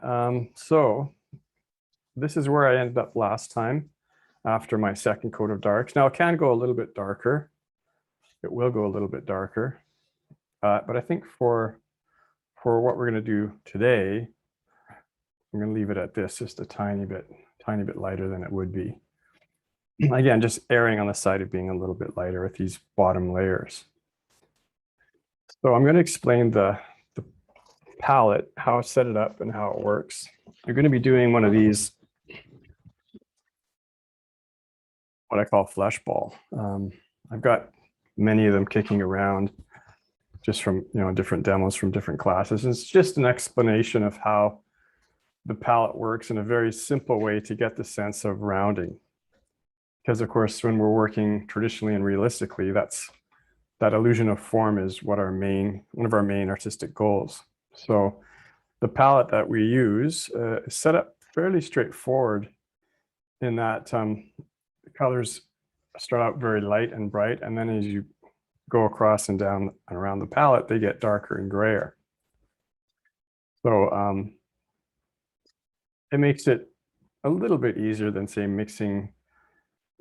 So this is where I ended up last time after my second coat of darks. Now it can go a little bit darker. It will go a little bit darker. But I think for what we're going to do today, I'm going to leave it at this, just a tiny bit lighter than it would be. Again, just erring on the side of being a little bit lighter with these bottom layers. So I'm going to explain the palette, how I set it up and how it works. You're going to be doing one of these, what I call flesh ball. I've got many of them kicking around just from, different demos from different classes. It's just an explanation of how the palette works in a very simple way to get the sense of rounding. Because of course, when we're working traditionally and realistically, that illusion of form is what one of our main artistic goals. So the palette that we use is set up fairly straightforward in that the colors start out very light and bright, and then as you go across and down and around the palette, they get darker and grayer. So it makes it a little bit easier than, say, mixing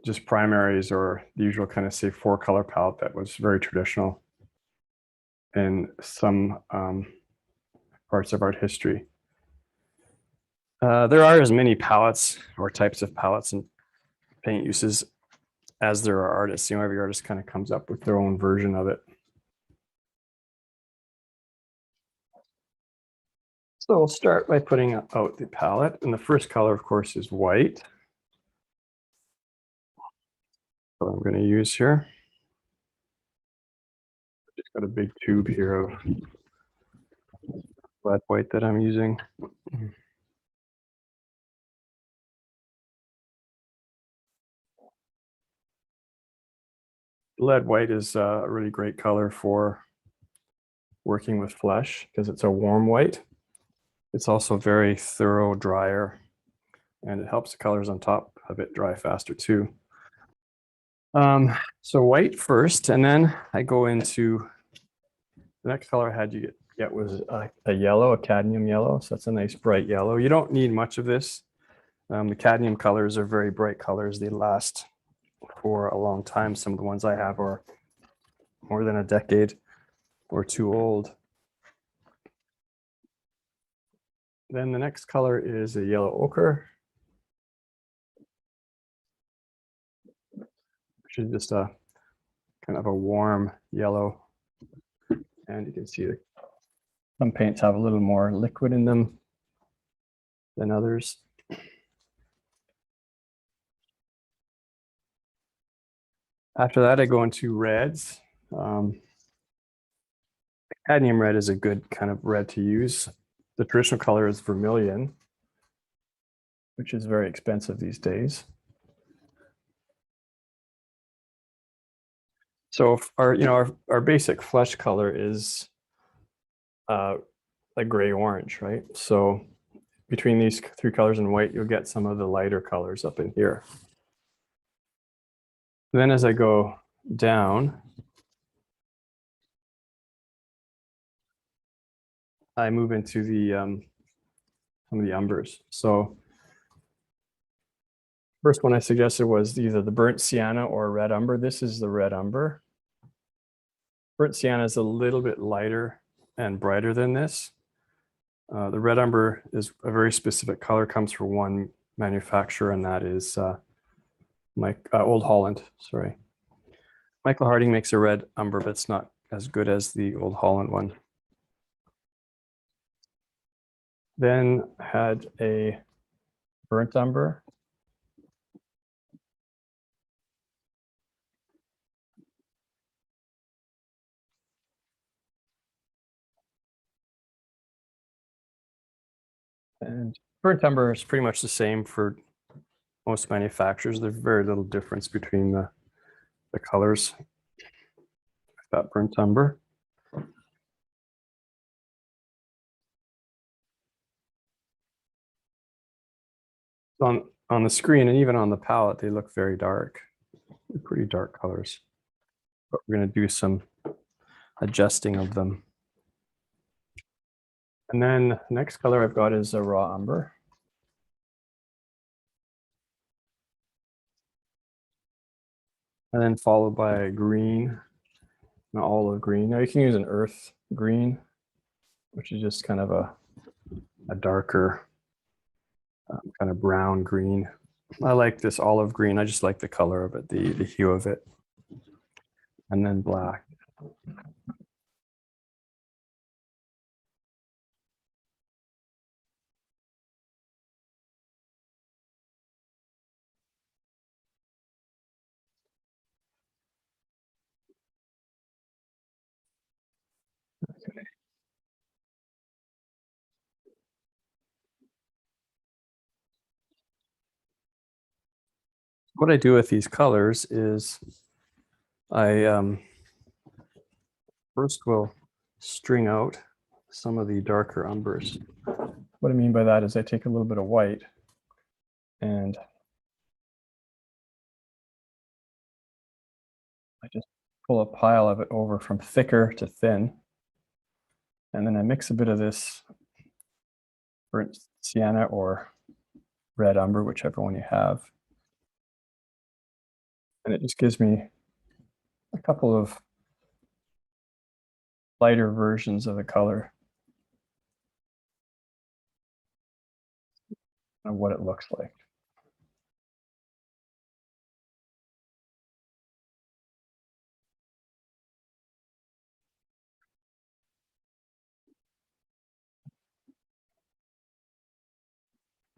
just primaries or the usual kind of, say, 4-color palette that was very traditional in some parts of art history. There are as many palettes or types of palettes and paint uses as there are artists. Every artist kind of comes up with their own version of it. So we'll start by putting out the palette, and the first color, of course, is white. What I'm going to use here. Just got a big tube here of lead white that I'm using. Lead white is a really great color for working with flesh because it's a warm white. It's also very thorough dryer, and it helps the colors on top of it dry faster too. So white first, and then I go into the next color I had you get was a yellow, a cadmium yellow. So that's a nice bright yellow. You don't need much of this. The cadmium colors are very bright colors. They last for a long time. Some of the ones I have are more than a decade or two old. Then the next color is a yellow ochre, which is just a kind of a warm yellow. And you can see that some paints have a little more liquid in them than others. After that, I go into reds. Cadmium red is a good kind of red to use. The traditional color is vermilion, which is very expensive these days. So our basic flesh color is like gray orange, right? So between these 3 colors and white, you'll get some of the lighter colors up in here. Then as I go down, I move into the some of the umbers. So first one I suggested was either the burnt sienna or red umber. This is the red umber. Burnt sienna is a little bit lighter and brighter than this. The red umber is a very specific color, comes from one manufacturer, and that is Old Holland. Sorry, Michael Harding makes a red umber, but it's not as good as the Old Holland one. Then had a burnt umber. And burnt umber is pretty much the same for most manufacturers. There's very little difference between the colors with that burnt umber. On the screen and even on the palette, they look very dark. They're pretty dark colors. But we're going to do some adjusting of them. And then next color I've got is a raw umber. And then followed by a green, an olive green. Now you can use an earth green, which is just kind of a darker kind of brown green. I like this olive green. I just like the color of it, the hue of it. And then black. Okay. What I do with these colors is I first will string out some of the darker umbers. What I mean by that is I take a little bit of white and I just pull a pile of it over from thicker to thin. And then I mix a bit of this burnt sienna or red umber, whichever one you have. And it just gives me a couple of lighter versions of the color of what it looks like.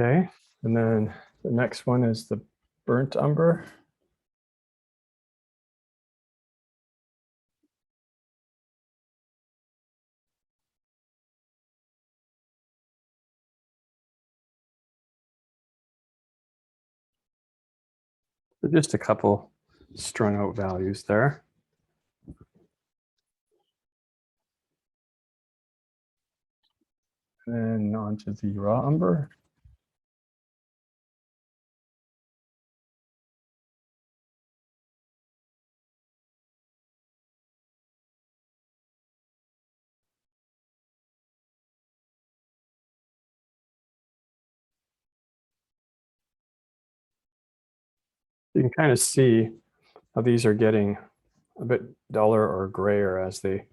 Okay, and then the next one is the burnt umber. So just a couple strung out values there. And then onto the raw umber. You can kind of see how these are getting a bit duller or grayer as they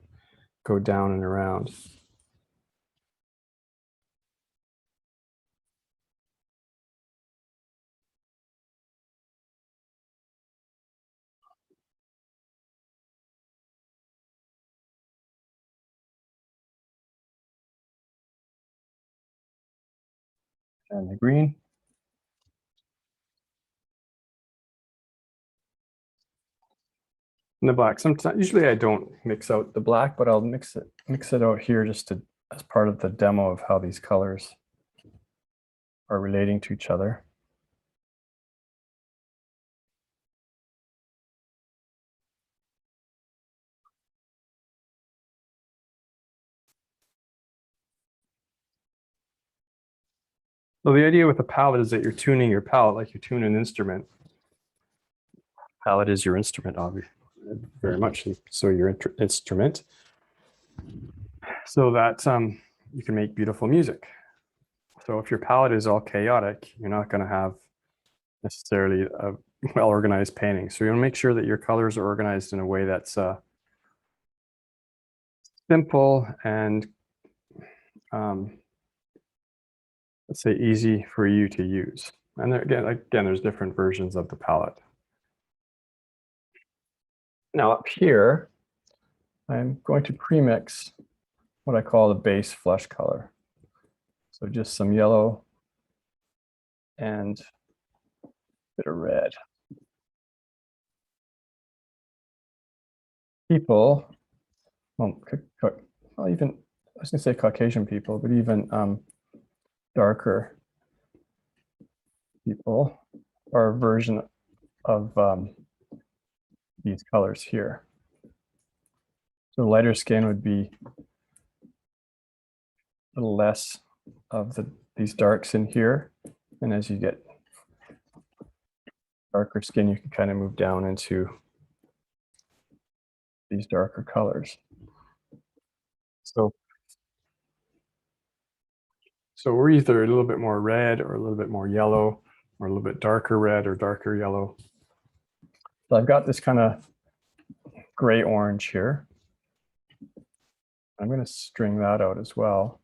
go down and around. And the green. And the black. Sometimes, usually I don't mix out the black, but I'll mix it out here just to as part of the demo of how these colors are relating to each other. So the idea with the palette is that you're tuning your palette like you tune an instrument. Palette is your instrument, obviously, very much so your instrument, so that you can make beautiful music. So if your palette is all chaotic, you're not going to have necessarily a well-organized painting. So you want to make sure that your colors are organized in a way that's simple and let's say easy for you to use. And there, again, there's different versions of the palette. Now up here, I'm going to premix what I call the base flush color. So just some yellow and a bit of red. People, well, even, I was gonna say Caucasian people, but even darker people are a version of these colors here. So lighter skin would be a little less of these darks in here. And as you get darker skin, you can kind of move down into these darker colors. So So we're either a little bit more red or a little bit more yellow or a little bit darker red or darker yellow. So I've got this kind of gray orange here. I'm going to string that out as well.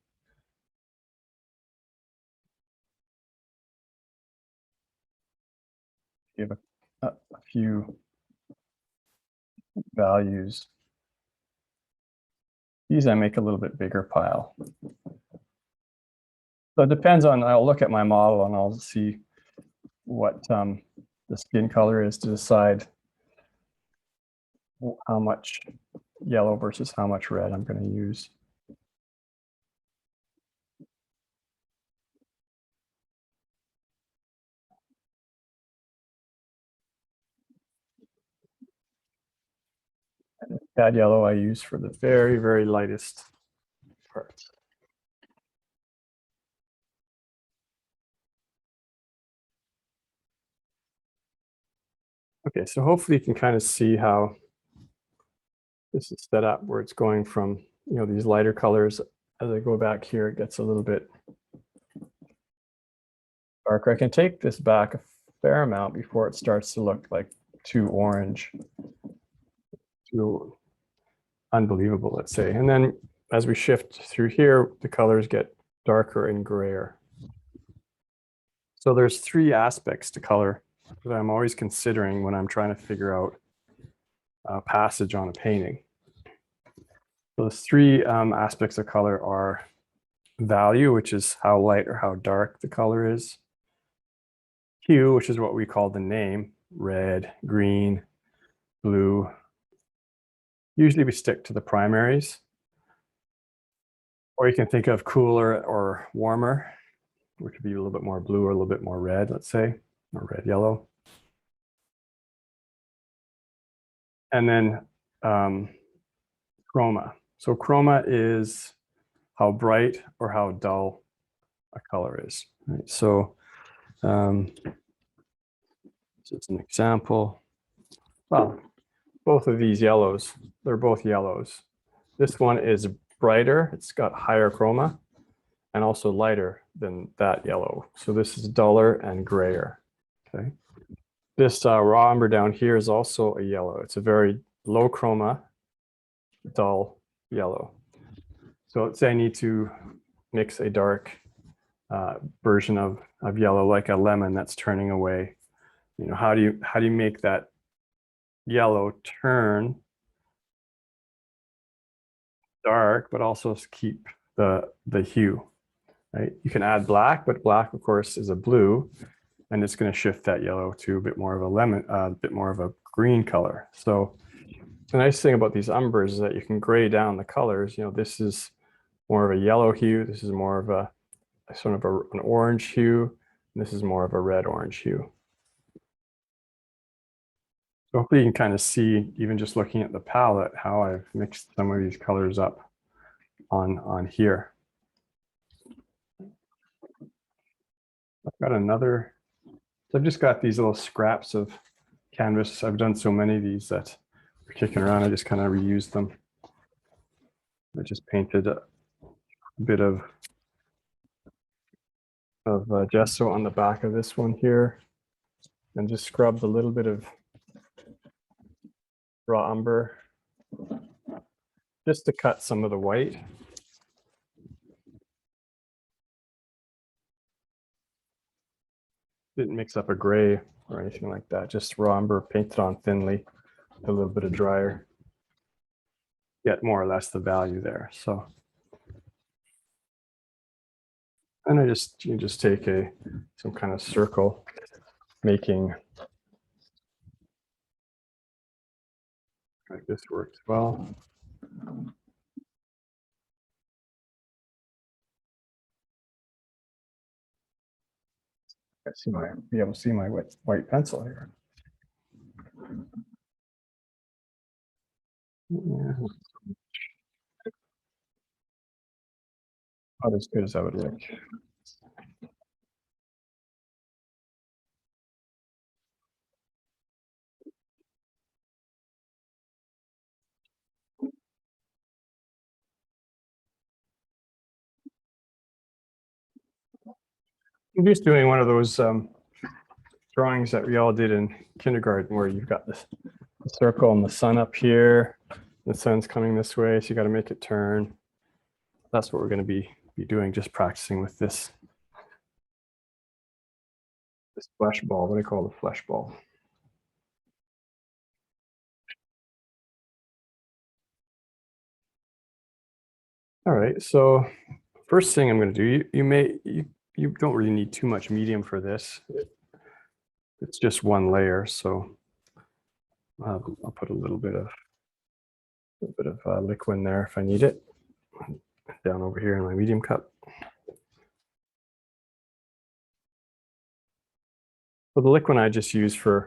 Give a few values. These I make a little bit bigger pile. So it depends on, I'll look at my model and I'll see what the skin color is to decide how much yellow versus how much red I'm going to use. Cad yellow I use for the very, very lightest parts. Okay, so hopefully you can kind of see how this is set up, where it's going from, you know, these lighter colors. As I go back here, it gets a little bit darker. I can take this back a fair amount before it starts to look like too orange, too unbelievable, let's say. And then as we shift through here, the colors get darker and grayer. So there's three aspects to color that I'm always considering when I'm trying to figure out a passage on a painting. So the three aspects of color are value, which is how light or how dark the color is. Hue, which is what we call the name, red, green, blue. Usually we stick to the primaries. Or you can think of cooler or warmer, which would be a little bit more blue or a little bit more red, let's say, or red, yellow. And then chroma. So chroma is how bright or how dull a color is. Right? So just an example. Well, both of these yellows, they're both yellows. This one is brighter, it's got higher chroma, and also lighter than that yellow. So this is duller and grayer. Okay. This raw umber down here is also a yellow. It's a very low chroma, dull yellow. So let's say I need to mix a dark version of yellow, like a lemon that's turning away. You know, how do you make that yellow turn dark, but also keep the hue? Right? You can add black, but black, of course, is a blue, and it's going to shift that yellow to a bit more of a lemon, a bit more of a green color. So the nice thing about these umbers is that you can gray down the colors. You know, this is more of a yellow hue. This is more of a sort of an orange hue. And this is more of a red-orange hue. So hopefully you can kind of see, even just looking at the palette, how I've mixed some of these colors up on here. I've got another, so I've just got these little scraps of canvas. I've done so many of these that are kicking around. I just kind of reused them. I just painted a bit of gesso on the back of this one here, and just scrubbed a little bit of raw umber just to cut some of the white. Didn't mix up a gray or anything like that, just raw umber painted on thinly, a little bit of dryer. Get more or less the value there. So, and you just take some kind of circle, making like this works well. Be able to see my white pencil here. Yeah. Not as good as I would like. I'm just doing one of those drawings that we all did in kindergarten where you've got this circle and the sun up here. The sun's coming this way, so you got to make it turn. That's what we're going to be doing, just practicing with this flesh ball. What do I call the flesh ball? All right, so first thing I'm going to do, you don't really need too much medium for this. It's just one layer, so I'll put a little bit of liquid in there if I need it. Down over here in my medium cup. So the liquid I just use to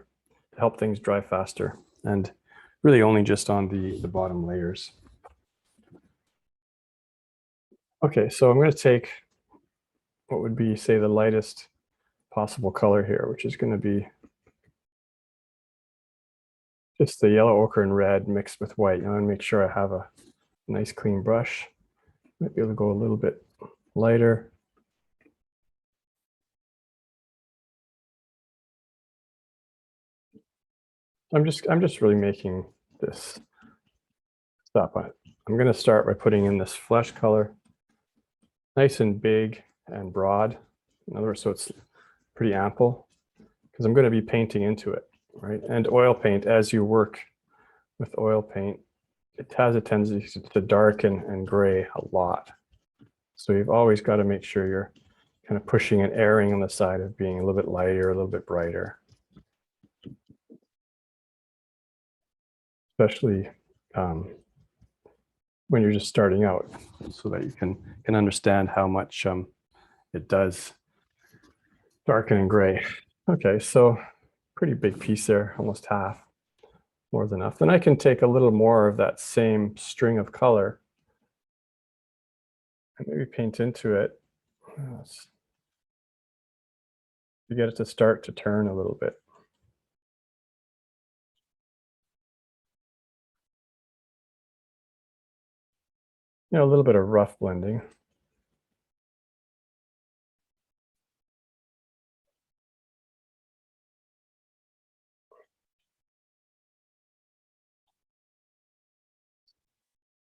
help things dry faster, and really only just on the bottom layers. Okay, so I'm going to take what would be, say, the lightest possible color here, which is going to be just the yellow, ochre, and red mixed with white. I want to make sure I have a nice clean brush. Might be able to go a little bit lighter. I'm just really making this stuff. I'm going to start by putting in this flesh color, nice and big and broad. In other words, so it's pretty ample, because I'm going to be painting into it, right? And oil paint, as you work with oil paint, it has a tendency to darken and gray a lot. So you've always got to make sure you're kind of pushing and erring on the side of being a little bit lighter, a little bit brighter. Especially when you're just starting out, so that you can understand how much it does darken and gray. Okay, so pretty big piece there, almost half, more than enough. Then I can take a little more of that same string of color and maybe paint into it to get it to start to turn a little bit. You know, a little bit of rough blending.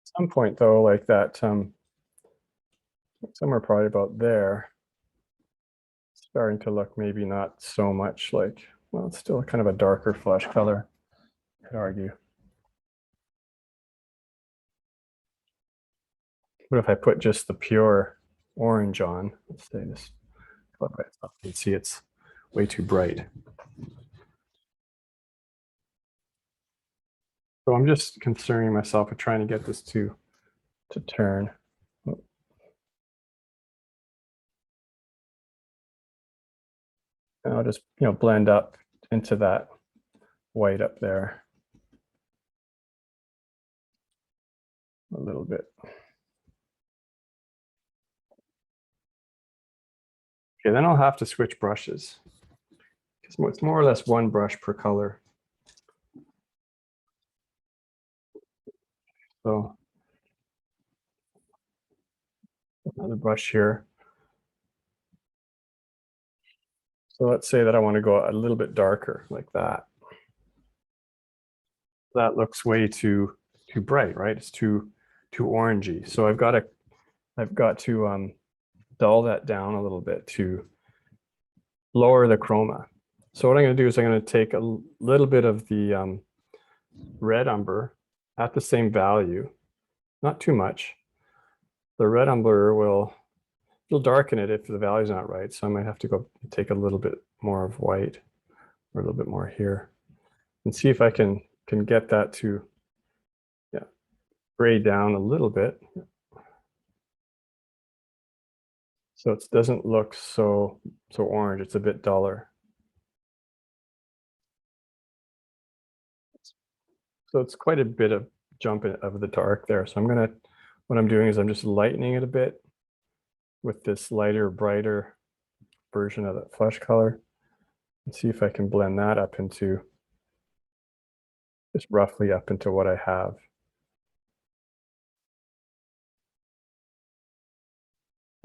At some point though, like that, somewhere probably about there, starting to look maybe not so much like, well, it's still kind of a darker flesh color, I'd argue. What if I put just the pure orange on? Let's say this, you can see it's way too bright. So I'm just concerning myself with trying to get this to turn. And I'll just, blend up into that white up there a little bit. Okay, then I'll have to switch brushes, because it's more or less one brush per color. So another brush here. So let's say that I want to go a little bit darker, like that. That looks way too bright, right? It's too orangey. So I've got to dull that down a little bit to lower the chroma. So what I'm going to do is I'm going to take a little bit of the red umber at the same value, not too much. The red umber will darken it if the value's not right. So I might have to go take a little bit more of white, or a little bit more here, and see if I can get that to gray down a little bit. So it doesn't look so orange, it's a bit duller. So it's quite a bit of jump of the dark there. So what I'm doing is I'm just lightening it a bit with this lighter, brighter version of that flesh color, and see if I can blend that up into, just roughly up into what I have.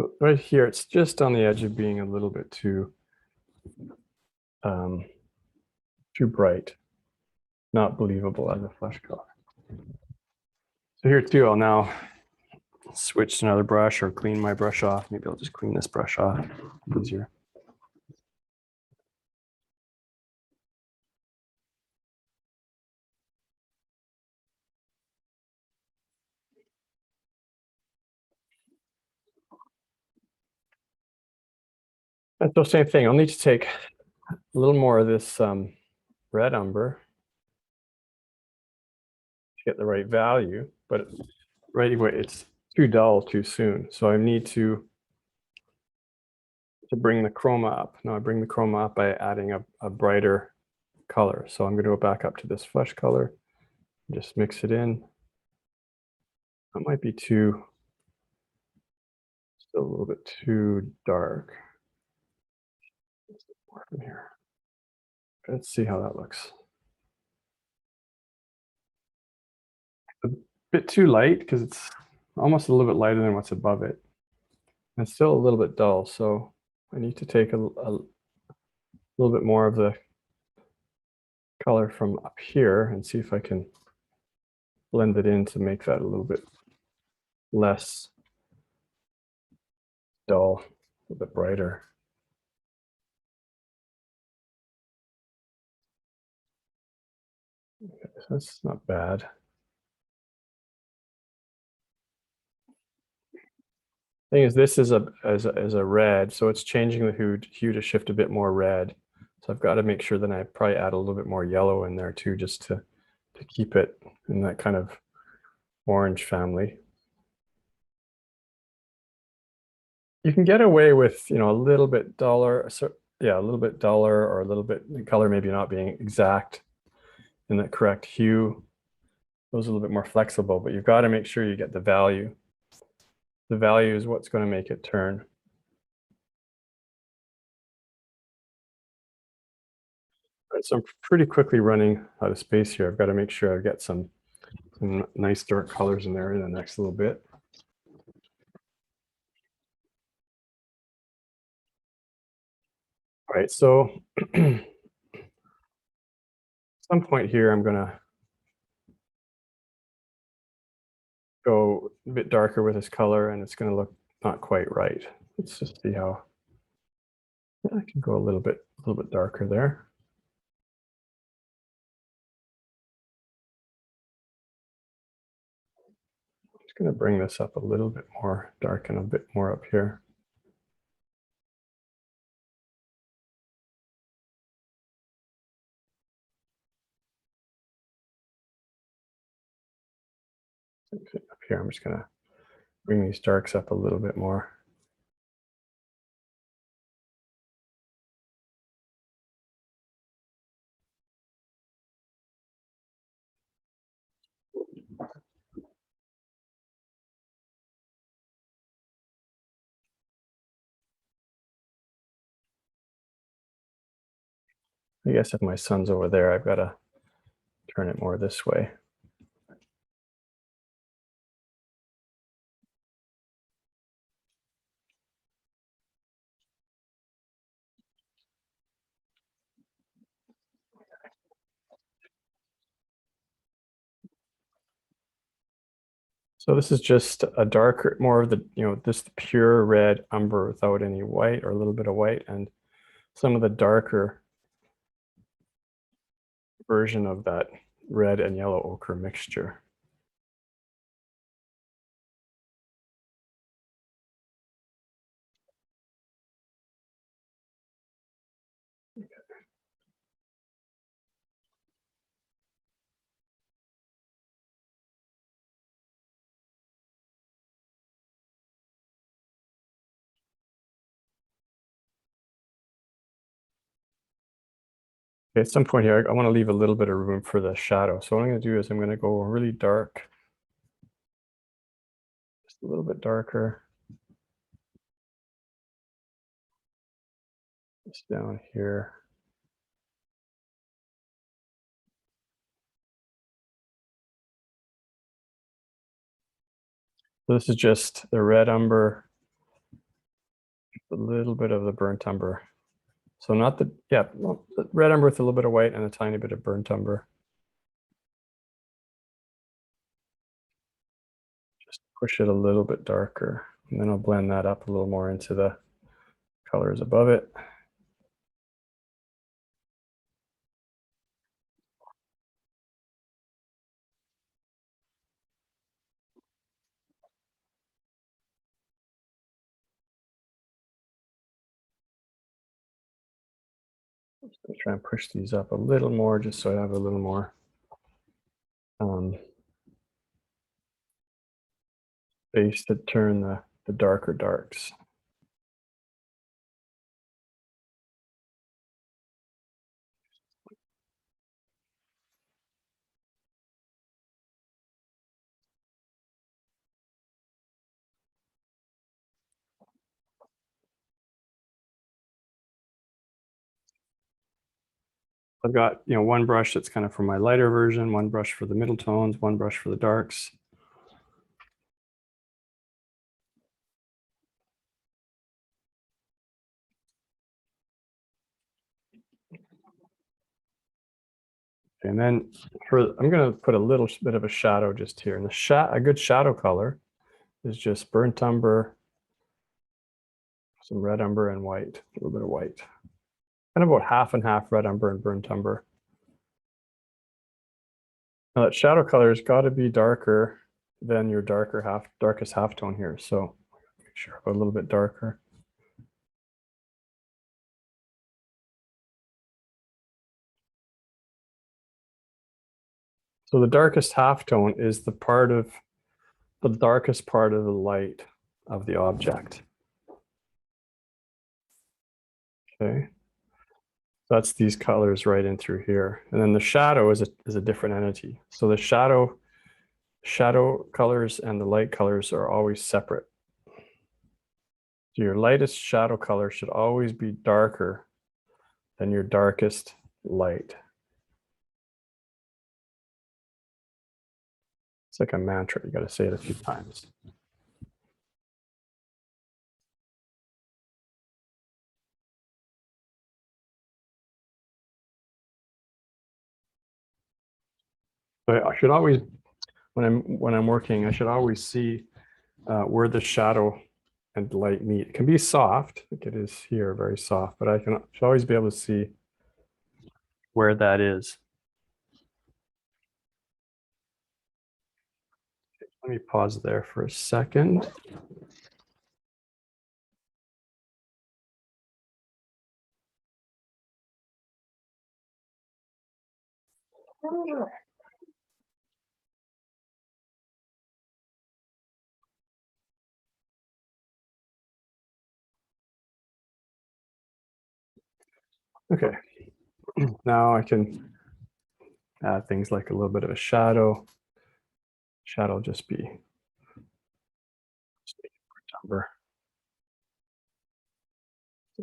So right here, it's just on the edge of being a little bit too bright, not believable as a flesh color. So here too, I'll now switch to another brush or clean my brush off. Maybe I'll just clean this brush off, easier. And so same thing, I'll need to take a little more of this red umber to get the right value, but right away it's too dull too soon. So I need to bring the chroma up. Now I bring the chroma up by adding a brighter color. So I'm going to go back up to this flesh color, just mix it in. That might be still a little bit too dark. More from here. Let's see how that looks. A bit too light because it's almost a little bit lighter than what's above it. And still a little bit dull, so I need to take a little bit more of the color from up here and see if I can blend it in to make that a little bit less dull, a little bit brighter. Okay, so that's not bad. Thing is, this is a red, so it's changing the hue to shift a bit more red. So I've got to make sure that I probably add a little bit more yellow in there too, just to keep it in that kind of orange family. You can get away with, a little bit duller, so yeah, a little bit duller or a little bit the color maybe not being exact in the correct hue. Those are a little bit more flexible, but you've got to make sure you get the value. The value is what's going to make it turn. Right, so I'm pretty quickly running out of space here. I've got to make sure I get some nice dark colors in there in the next little bit. All right, so at some point here, I'm going to go a bit darker with this color, and it's going to look not quite right. Let's just see how I can go a little bit darker there. I'm just going to bring this up a little bit more, darken a bit more up here. Up here, I'm just going to bring these darks up a little bit more. I guess if my sun's over there, I've got to turn it more this way. So this is just a darker, more of the, this pure red umber without any white or a little bit of white, and some of the darker version of that red and yellow ochre mixture. Okay, at some point here, I want to leave a little bit of room for the shadow. So what I'm going to do is I'm going to go really dark, just a little bit darker. Just down here. So this is just the red umber a little bit of the burnt umber. So not the, yeah, well, the red umber with a little bit of white and a tiny bit of burnt umber. Just push it a little bit darker. And then I'll blend that up a little more into the colors above it. I'll try and push these up a little more just so I have a little more space to turn the darker darks. I've got, you know, one brush that's kind of for my lighter version, one brush for the middle tones, one brush for the darks. And then I'm going to put a little bit of a shadow just here. And a good shadow color is just burnt umber, some red umber and white, a little bit of white. And about half and half red umber and burnt umber. Now that shadow color has got to be darker than your darkest halftone here. So make sure a little bit darker. So the darkest halftone is the darkest part of the light of the object. Okay. That's these colors right in through here. And then the shadow is a different entity. So the shadow colors and the light colors are always separate. So your lightest shadow color should always be darker than your darkest light. It's like a mantra. You got to say it a few times. But I should always, when I'm working, I should always see where the shadow and light meet. It can be soft, like it is here, very soft, but should always be able to see where that is. Let me pause there for a second. Okay, now I can add things like a little bit of a shadow. Shadow just be number.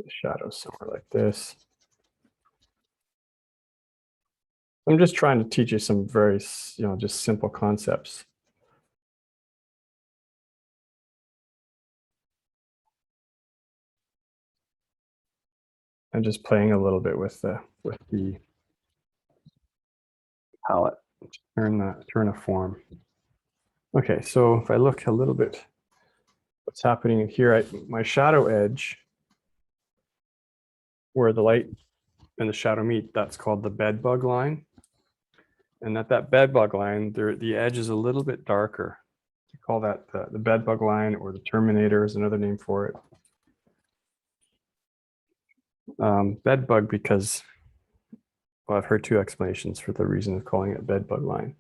Shadow somewhere like this. I'm just trying to teach you some very, just simple concepts. And just playing a little bit with the palette. Turn a form. Okay, so if I look a little bit, what's happening here, my shadow edge, where the light and the shadow meet, that's called the bedbug line. And at that bedbug line, the edge is a little bit darker. You call that the bedbug line, or the terminator is another name for it. Bedbug because, well, I've heard two explanations for the reason of calling it bedbug line.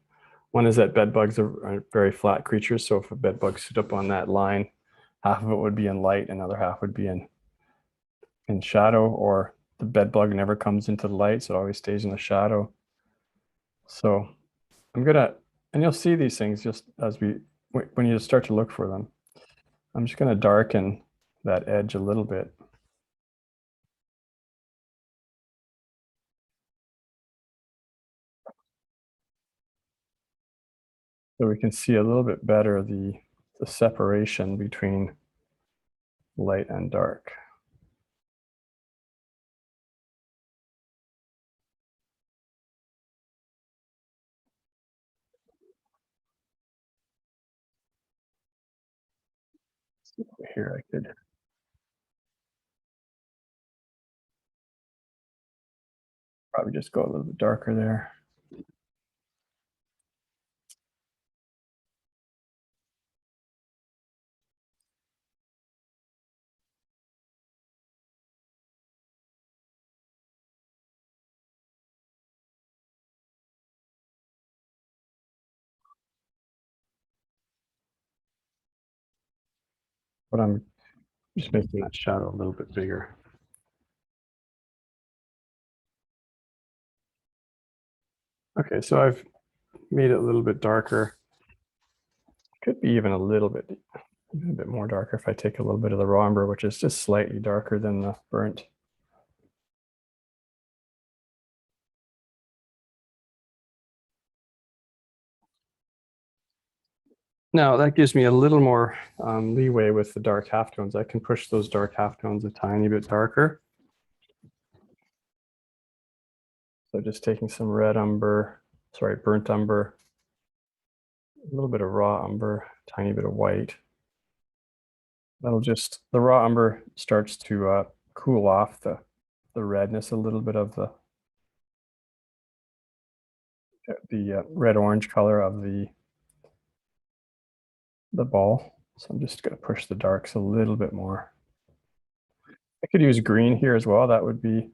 One is that bedbugs are very flat creatures, so if a bedbug stood up on that line, half of it would be in light, another half would be in shadow, or the bedbug never comes into the light, so it always stays in the shadow. So I'm gonna, and you'll see these things just when you start to look for them. I'm just gonna darken that edge a little bit. So we can see a little bit better the separation between light and dark. Here I could probably just go a little bit darker there. But I'm just making that shadow a little bit bigger. Okay, so I've made it a little bit darker. Could be even a bit more darker if I take a little bit of the raw umber, which is just slightly darker than the burnt. Now that gives me a little more leeway with the dark halftones. I can push those dark halftones a tiny bit darker. So just taking some red umber, sorry, burnt umber, a little bit of raw umber, tiny bit of white. That'll just, the raw umber starts to cool off the redness a little bit of the red-orange color of the ball. So I'm just going to push the darks a little bit more. I could use green here as well. That would be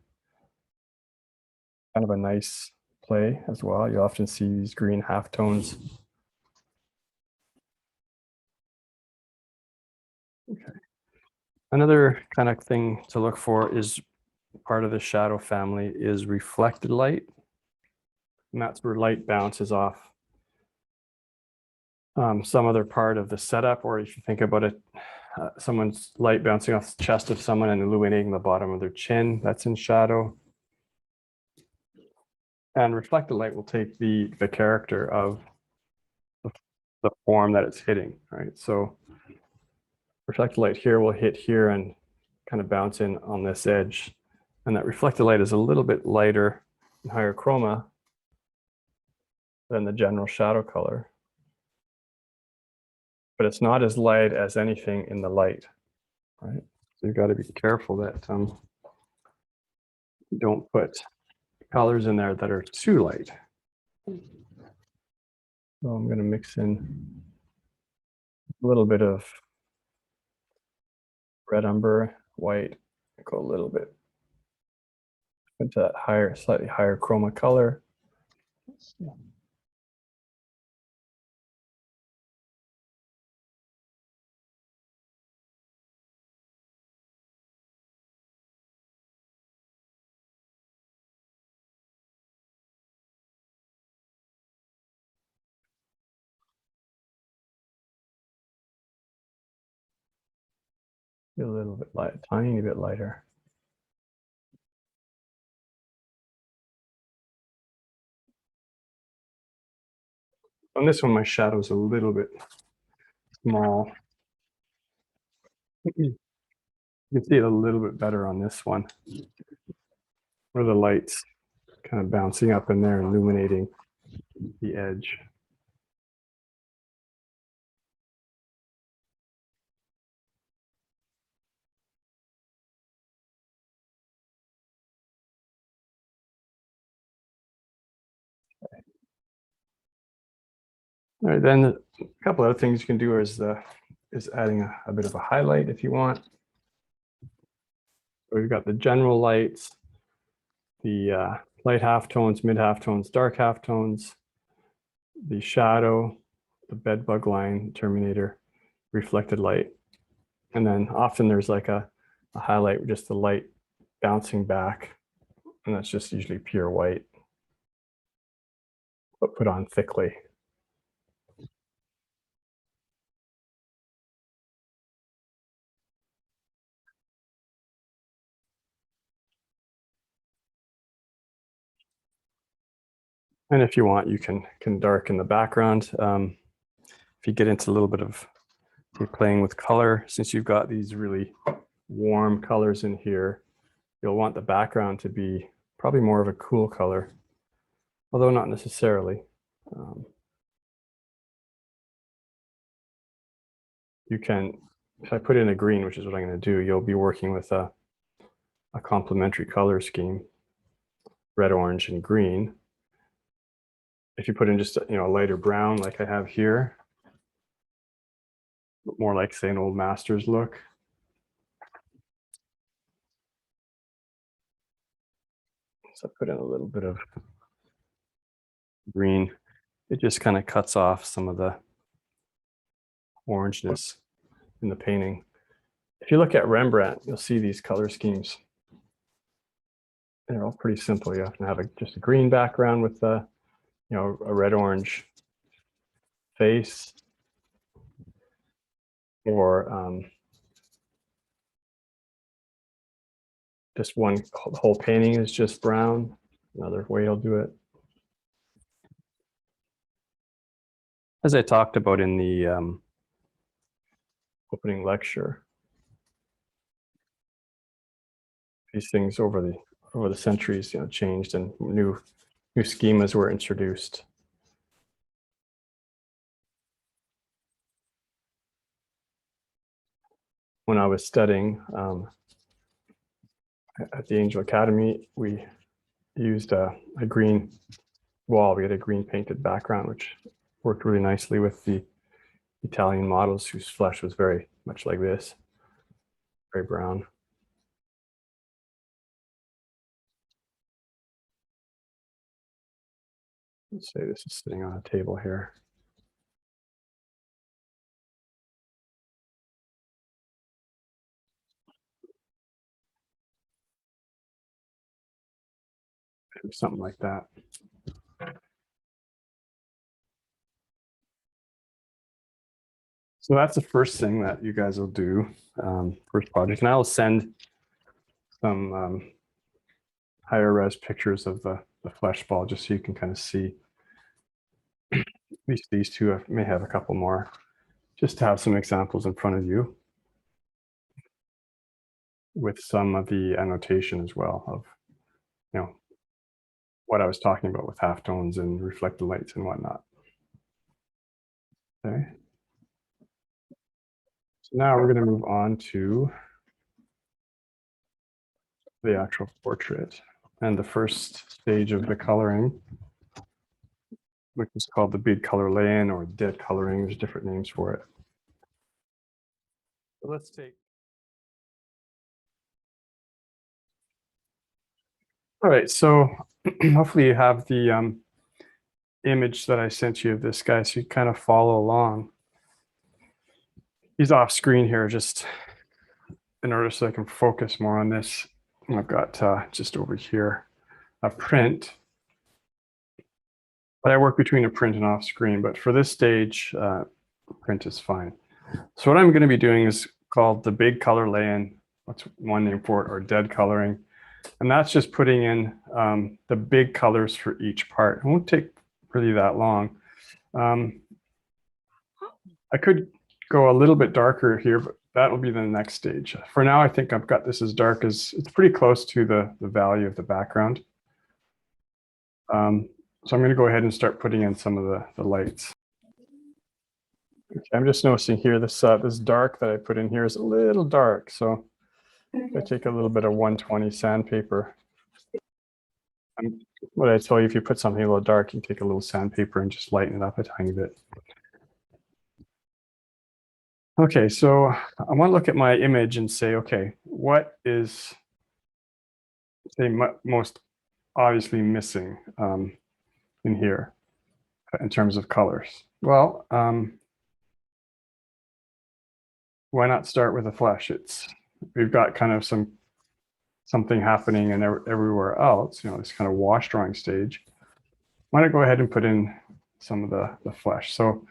kind of a nice play as well. You often see these green halftones. Okay. Another kind of thing to look for is part of the shadow family is reflected light. And that's where light bounces off some other part of the setup, or if you think about it, someone's light bouncing off the chest of someone and illuminating the bottom of their chin, that's in shadow. And reflected light will take the character of the form that it's hitting, right? So reflected light here will hit here and kind of bounce in on this edge. And that reflected light is a little bit lighter and higher chroma than the general shadow color. But it's not as light as anything in the light, right? So you've got to be careful that you don't put colors in there that are too light. So I'm going to mix in a little bit of red umber, white, go a little bit into that higher, slightly higher chroma color. A little bit light, tiny bit lighter. On this one, my shadow is a little bit small. You can see it a little bit better on this one, where the light's kind of bouncing up in there, illuminating the edge. All right, then a couple other things you can do is adding a bit of a highlight if you want. So we've got the general lights, the light halftones, mid halftones, dark halftones, the shadow, the bed bug line, terminator, reflected light. And then often there's like a highlight with just the light bouncing back. And that's just usually pure white, but put on thickly. And if you want, you can darken the background. If you get into a little bit of playing with color, since you've got these really warm colors in here, you'll want the background to be probably more of a cool color, although not necessarily. You can if I put in a green, which is what I'm going to do, you'll be working with a complementary color scheme, red, orange, and green. If you put in just a lighter brown like I have here, more like, say, an old master's look. So I put in a little bit of green. It just kind of cuts off some of the orangeness in the painting. If you look at Rembrandt, you'll see these color schemes. They're all pretty simple. You have to have just a green background with a red-orange face, or just one whole painting is just brown. Another way he'll do it. As I talked about in the opening lecture, these things over the centuries, changed, and new schemas were introduced. When I was studying at the Angel Academy, we used a green wall. We had a green painted background, which worked really nicely with the Italian models whose flesh was very much like this, very brown. Let's say this is sitting on a table here. Something like that. So that's the first thing that you guys will do, first project. And I will send some higher res pictures of the flesh ball, just so you can kind of see. At least these two, I may have a couple more, just to have some examples in front of you with some of the annotation as well of, what I was talking about with halftones and reflected lights and whatnot. Okay. So now we're going to move on to the actual portrait and the first stage of the coloring, which is called the bead color lay-in or dead coloring. There's different names for it. So let's take. All right, so hopefully you have the image that I sent you of this guy, so you kind of follow along. He's off screen here, just in order so I can focus more on this. I've got just over here a print, but I work between a print and off screen. But for this stage, print is fine. So what I'm going to be doing is called the big color lay-in. What's one name for it, or dead coloring. And that's just putting in the big colors for each part. It won't take really that long. I could go a little bit darker here, but that will be the next stage. For now, I think I've got this as dark as it's pretty close to the value of the background. So I'm going to go ahead and start putting in some of the lights. Okay, I'm just noticing here this dark that I put in here is a little dark. So I take a little bit of 120 sandpaper. What I tell you, if you put something a little dark, you take a little sandpaper and just lighten it up a tiny bit. Okay, so I want to look at my image and say, okay, what is, say, most obviously missing in here in terms of colors? Well, why not start with the flesh? We've got kind of something happening and everywhere else, this kind of wash drawing stage. Why not go ahead and put in some of the flesh? So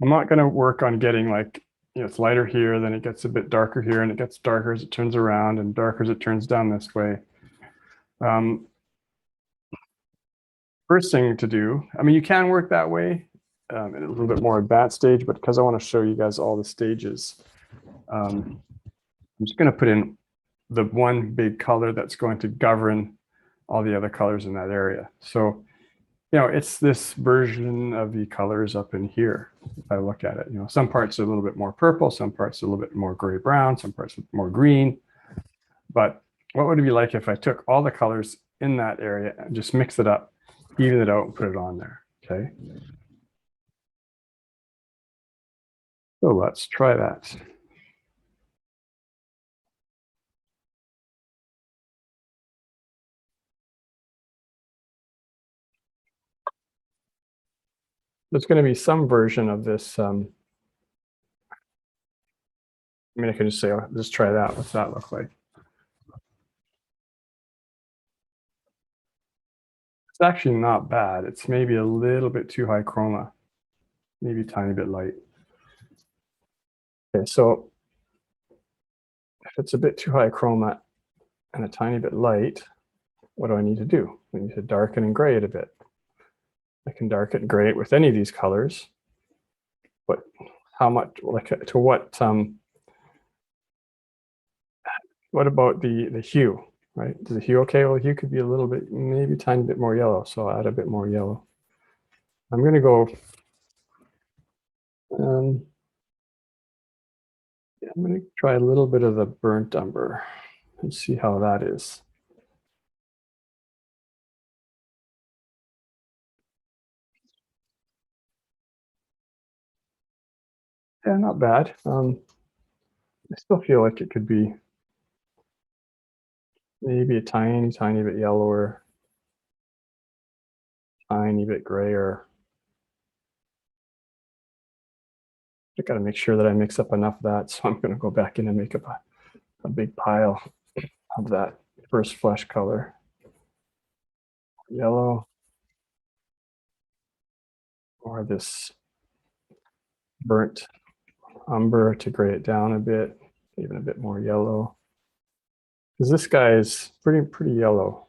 I'm not going to work on getting like, it's lighter here, then it gets a bit darker here, and it gets darker as it turns around and darker as it turns down this way. First thing to do, I mean, you can work that way in a little bit more advanced stage, but because I want to show you guys all the stages, I'm just going to put in the one big color that's going to govern all the other colors in that area. So it's this version of the colors up in here. If I look at it, some parts are a little bit more purple, some parts are a little bit more gray brown, some parts are more green. But what would it be like if I took all the colors in that area and just mix it up, even it out, and put it on there? Okay. So let's try that. There's going to be some version of this. I mean, I could just say, oh, just try that. What's that look like? It's actually not bad. It's maybe a little bit too high chroma, maybe a tiny bit light. Okay, so if it's a bit too high chroma and a tiny bit light, what do I need to do? I need to darken and gray it a bit. I can darken and gray it with any of these colors, but how much, like to what about the hue, right? Does the hue okay? Well, the hue could be a little bit, maybe a tiny bit more yellow, so I'll add a bit more yellow. I'm gonna go, yeah, I'm gonna try a little bit of the burnt umber and see how that is. Yeah, not bad. I still feel like it could be maybe a tiny bit yellower, tiny bit grayer. I got to make sure that I mix up enough of that. So I'm going to go back in and make up a big pile of that first flesh color. Yellow, or this burnt umber to gray it down a bit, even a bit more yellow. Because this guy is pretty yellow.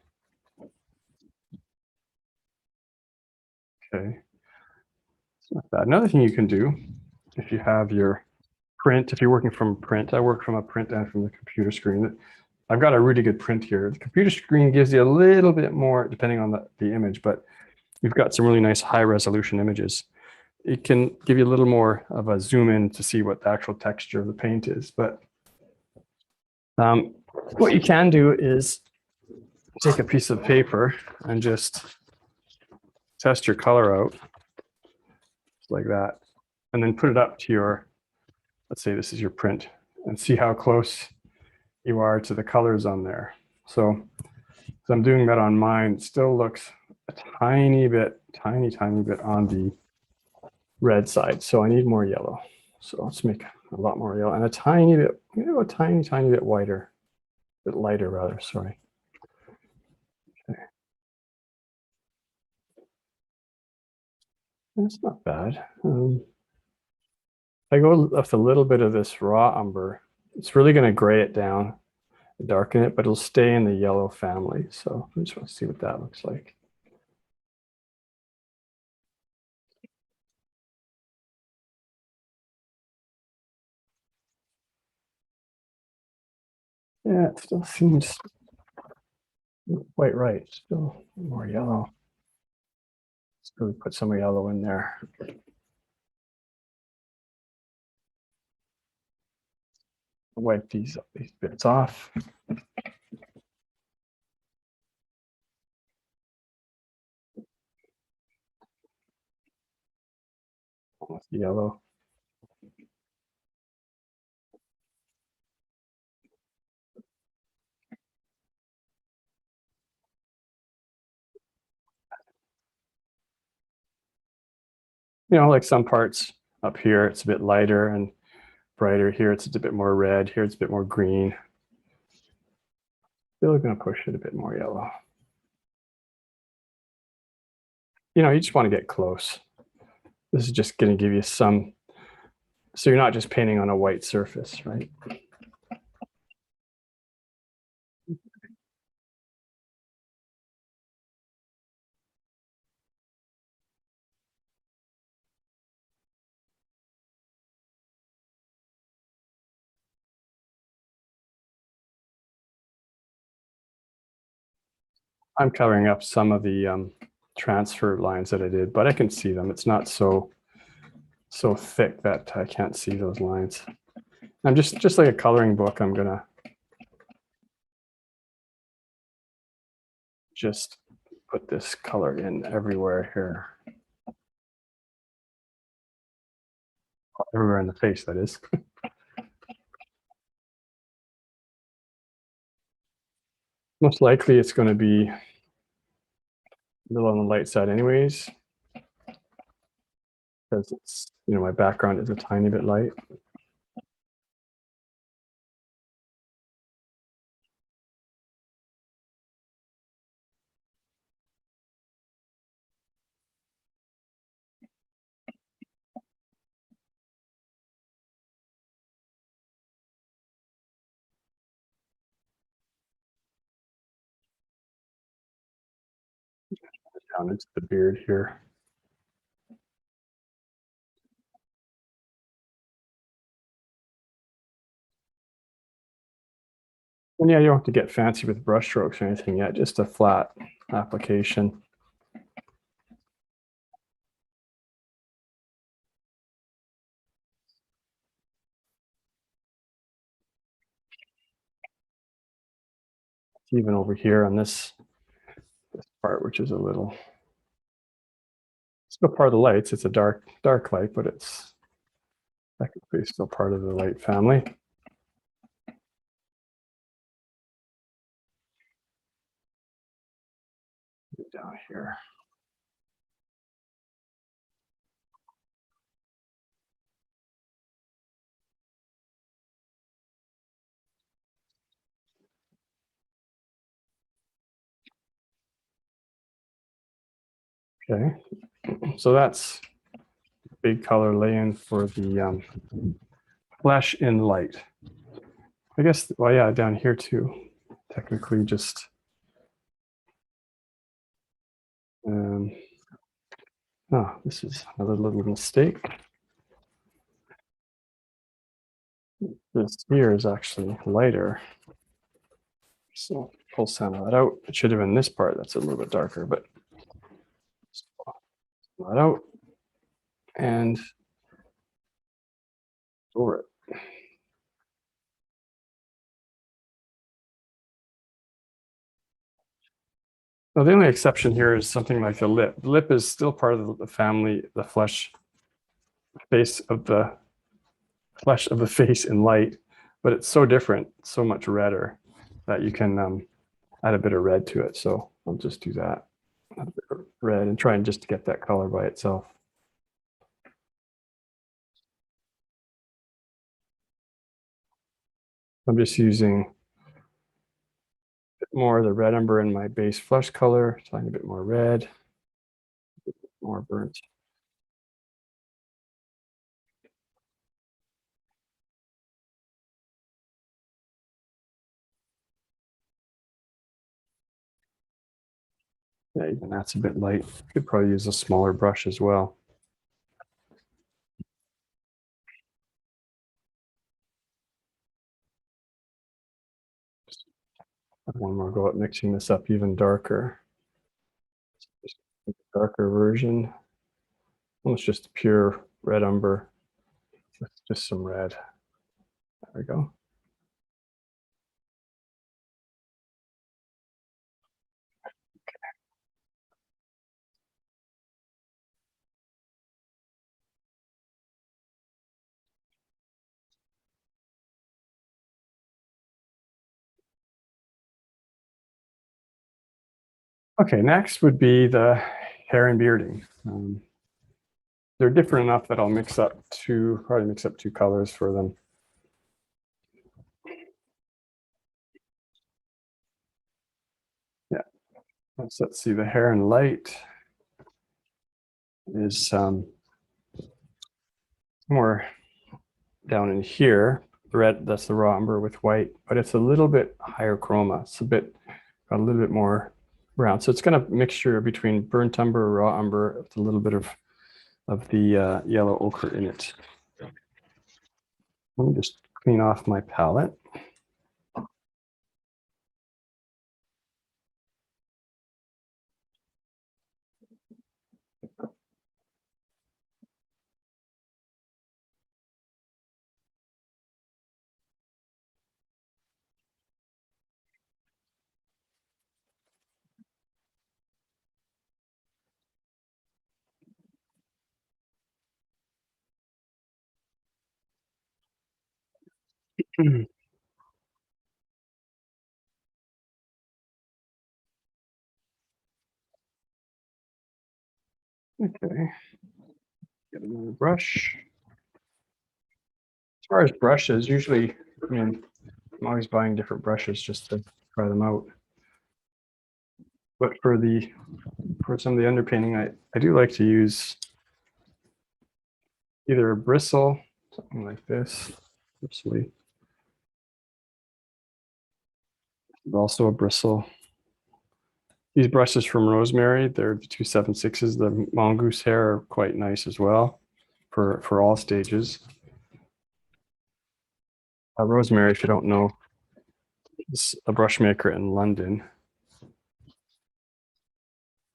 Okay, it's not bad. Another thing you can do, if you have your print, if you're working from print, I work from a print and from the computer screen. I've got a really good print here. The computer screen gives you a little bit more, depending on the image, but you've got some really nice high resolution images. It can give you a little more of a zoom in to see what the actual texture of the paint is. But what you can do is take a piece of paper and just test your color out like that, and then put it up to your, let's say this is your print, and see how close you are to the colors on there. So I'm doing that on mine. It still looks a tiny bit on the red side. So I need more yellow. So let's make a lot more yellow and a tiny bit, a tiny bit whiter, a bit lighter rather, sorry. Okay. That's not bad. I go with a little bit of this raw umber. It's really going to gray it down, darken it, but it'll stay in the yellow family. So I just want to see what that looks like. Yeah, it still seems quite right. Still more yellow. Let's really put some yellow in there. Wipe these bits off. Almost yellow. Like some parts up here, it's a bit lighter and brighter. Here, it's a bit more red. Here, it's a bit more green. Still going to push it a bit more yellow. You just want to get close. This is just going to give you some, so you're not just painting on a white surface, right? I'm covering up some of the transfer lines that I did, but I can see them. It's not so thick that I can't see those lines. I'm just like a coloring book. I'm gonna just put this color in everywhere here. Everywhere in the face, that is. Most likely it's going to be a little on the light side anyways, because it's, you know, my background is a tiny bit light. Down into the beard here. And yeah, you don't have to get fancy with brush strokes or anything yet, just a flat application. Even over here on this part, which is a little, still part of the lights. It's a dark light, but it's technically still part of the light family. Down here. Okay, so that's big color lay-in for the flesh in light. I guess, well, yeah, down here too, technically just oh, this is another little mistake. This here is actually lighter. So pull some of that out. It should have been this part that's a little bit darker, but pull that out and over it. Now, the only exception here is something like the lip. The lip is still part of the family, the flesh face of the flesh of the face in light, but it's so different, so much redder that you can add a bit of red to it. So I'll just do that, add a bit of red and try and just get that color by itself. I'm just using a bit more of the red umber in my base flesh color, tiny bit more red, more burnt. Yeah, even that's a bit light. Could probably use a smaller brush as well. Just one more go at mixing this up even darker. Just a darker version. Almost just pure red umber with just some red. There we go. Okay, next would be the hair and bearding. They're different enough that I'll probably mix up two colors for them. Yeah, let's see, the hair and light is more down in here. Red, that's the raw umber with white, but it's a little bit higher chroma. It's got a little bit more brown. So it's kind of mixture between burnt umber, raw umber, with a little bit of the yellow ochre in it. Let me just clean off my palette. Okay, get another brush. As far as brushes, usually, I mean, I'm always buying different brushes just to try them out. But for some of the underpainting, I do like to use either a bristle, something like this, bristly. Also a bristle. These brushes from Rosemary, they're the 276s. The mongoose hair are quite nice as well for all stages. Rosemary, if you don't know, is a brush maker in London.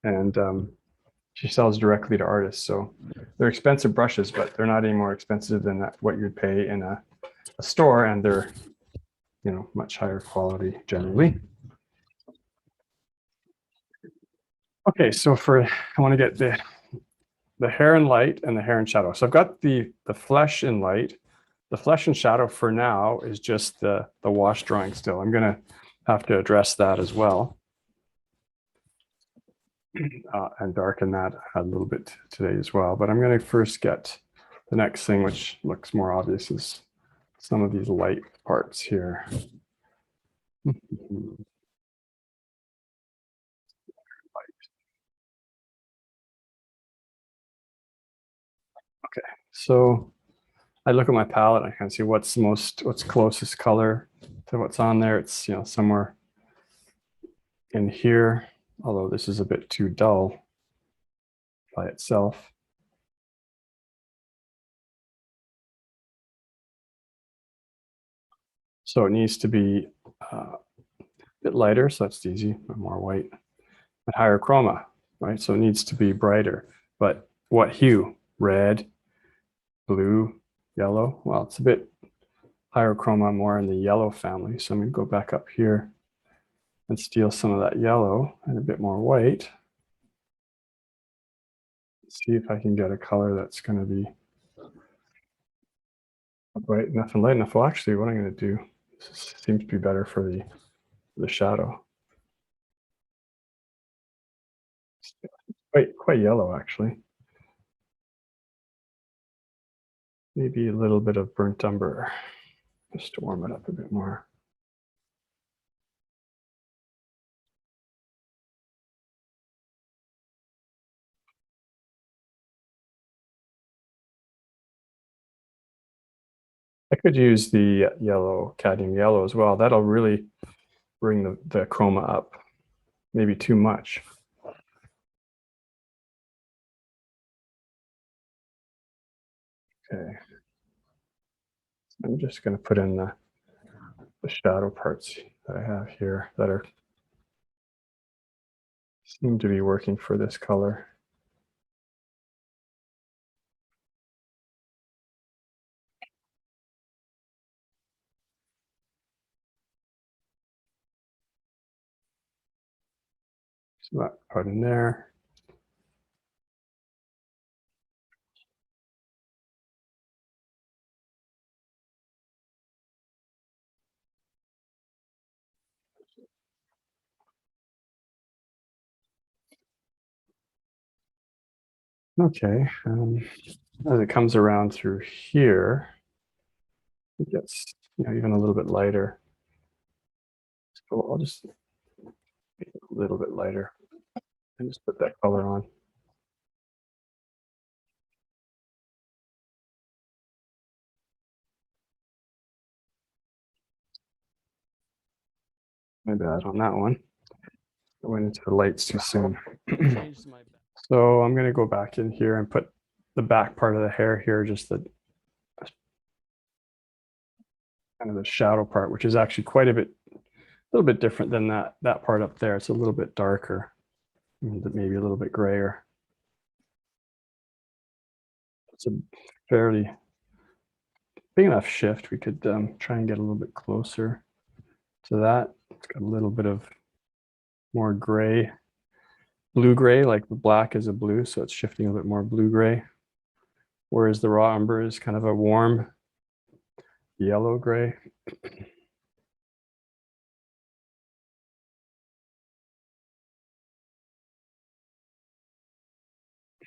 And she sells directly to artists. So they're expensive brushes, but they're not any more expensive than what you'd pay in a store, and they're, you know, much higher quality generally. Okay, so I want to get the hair in light and the hair in shadow. So I've got the flesh in light. The flesh and shadow for now is just the wash drawing still. I'm going to have to address that as well. And darken that a little bit today as well. But I'm going to first get the next thing, which looks more obvious, is some of these light parts here. Okay, so I look at my palette, I can see what's closest color to what's on there. It's, you know, somewhere in here, although this is a bit too dull by itself. So it needs to be a bit lighter, so that's easy, more white, and higher chroma, right? So it needs to be brighter. But what hue? Red, blue, yellow? Well, it's a bit higher chroma, more in the yellow family. So I'm going to go back up here and steal some of that yellow and a bit more white. See if I can get a color that's going to be bright enough and light enough. Well, actually, what I'm going to do, this seems to be better for the shadow. Quite yellow, actually. Maybe a little bit of burnt umber, just to warm it up a bit more. I could use the yellow, cadmium yellow as well. That'll really bring the chroma up. Maybe too much. Okay. I'm just going to put in the shadow parts that I have here that seem to be working for this color. So that part in there. Okay, as it comes around through here, it gets, you know, even a little bit lighter. So I'll just make it a little bit lighter and just put that color on. My bad on that one. I went into the lights too soon. So I'm going to go back in here and put the back part of the hair here, just the kind of the shadow part, which is actually quite a little bit different than that part up there. It's a little bit darker, maybe a little bit grayer. It's a fairly big enough shift. We could try and get a little bit closer to that. It's got a little bit of more gray, blue-gray, like the black is a blue, so it's shifting a bit more blue-gray. Whereas the raw umber is kind of a warm yellow gray.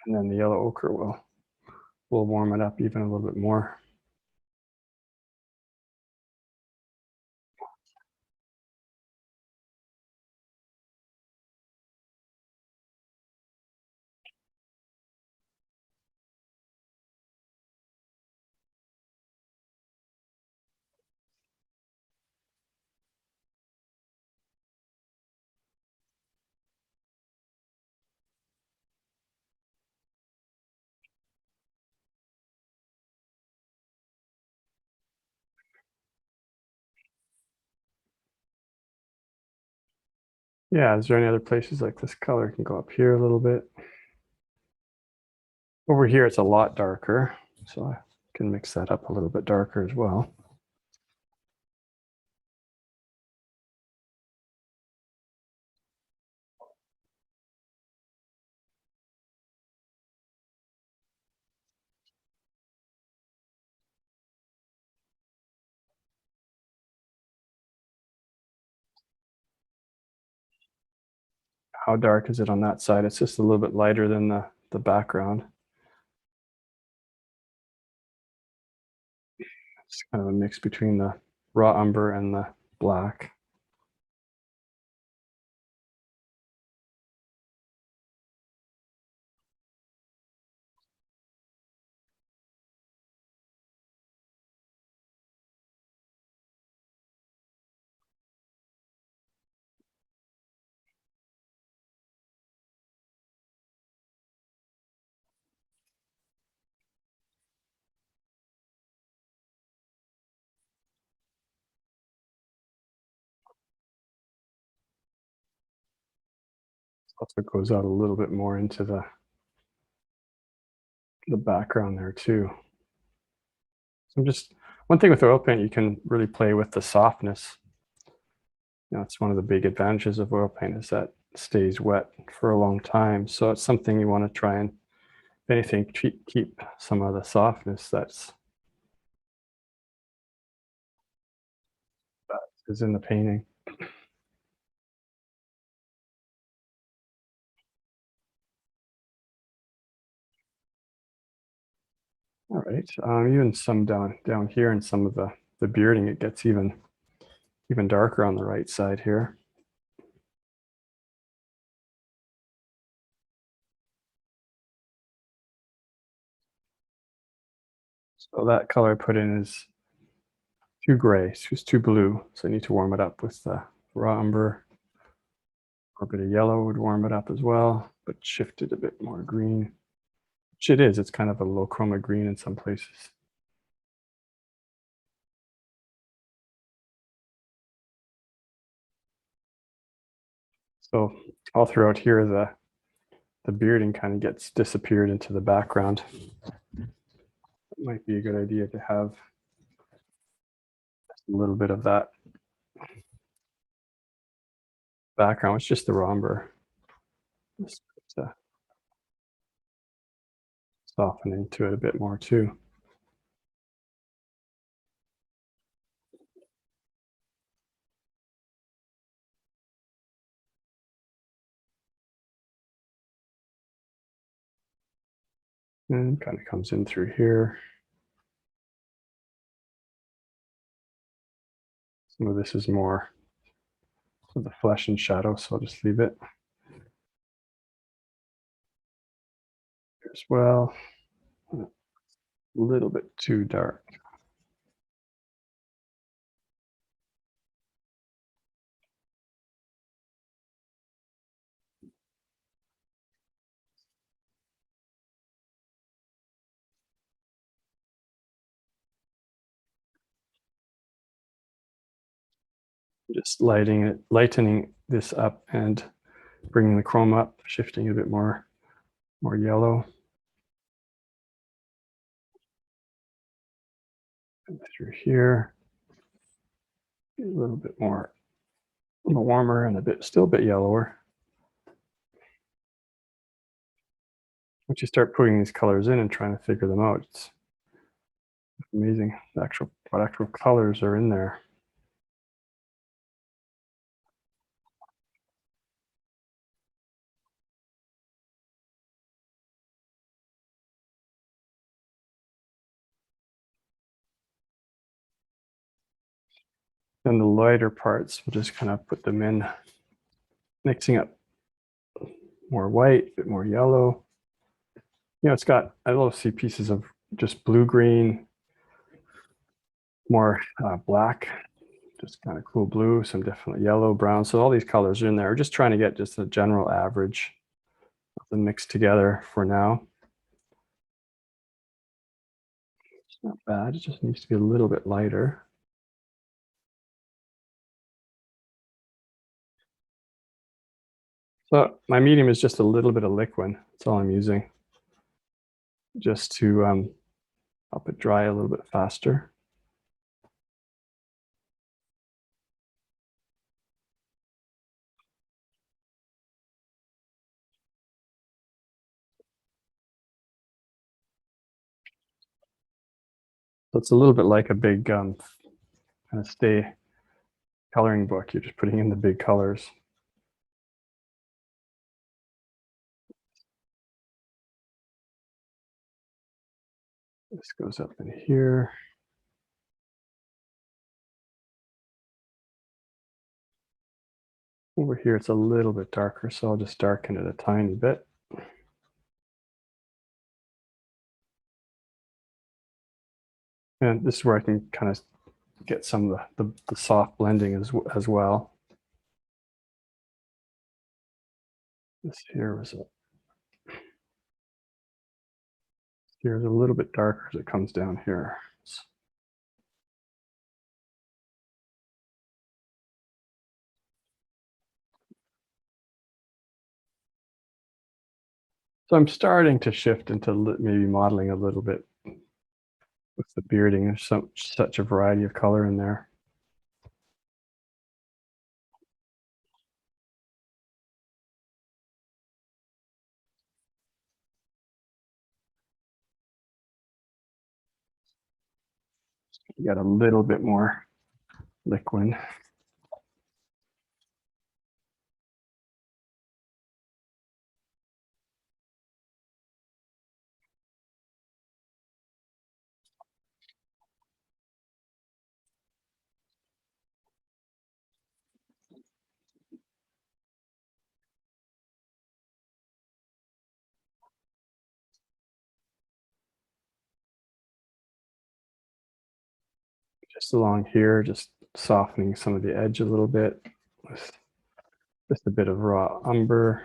And then the yellow ochre will warm it up even a little bit more. Yeah, is there any other places like this color can go up here a little bit? Over here, it's a lot darker, so I can mix that up a little bit darker as well. How dark is it on that side? It's just a little bit lighter than the background. It's kind of a mix between the raw umber and the black. Also goes out a little bit more into the background there too. So just one thing with oil paint, you can really play with the softness. You know, it's one of the big advantages of oil paint is that it stays wet for a long time. So it's something you want to try and, if anything, keep some of the softness that is in the painting. All right, even some down here in some of the bearding, it gets even darker on the right side here. So that color I put in is too gray, it's just too blue. So I need to warm it up with raw umber. Or a bit of yellow would warm it up as well, but shift it a bit more green, which it is. It's kind of a low chroma green in some places. So all throughout here, the bearding kind of gets disappeared into the background. It might be a good idea to have a little bit of that background. It's just the raw umber. Just soften into it a bit more too. And kind of comes in through here. Some of this is more of the flesh and shadow, so I'll just leave it here as well. A little bit too dark. Just lightening this up and bringing the chrome up, shifting a bit more yellow. And through here, a little bit warmer and still a bit yellower. Once you start putting these colors in and trying to figure them out, it's amazing the actual what actual colors are in there. And the lighter parts, we'll just kind of put them in, mixing up more white, a bit more yellow. You know, it's got, I love to see pieces of just blue-green, more black, just kind of cool blue, some definitely yellow, brown. So all these colors are in there. We're just trying to get just a general average of them mixed together for now. It's not bad. It just needs to be a little bit lighter. So my medium is just a little bit of liquid. That's all I'm using, just to help it dry a little bit faster. So it's a little bit like a big kind of stay coloring book. You're just putting in the big colors. This goes up in here. Over here, it's a little bit darker, so I'll just darken it a tiny bit. And this is where I can kind of get some of the soft blending as well. This here's a little bit darker as it comes down here. So I'm starting to shift into maybe modeling a little bit with the bearding. There's such a variety of color in there. You got a little bit more liquid. Just along here, just softening some of the edge a little bit with just a bit of raw umber.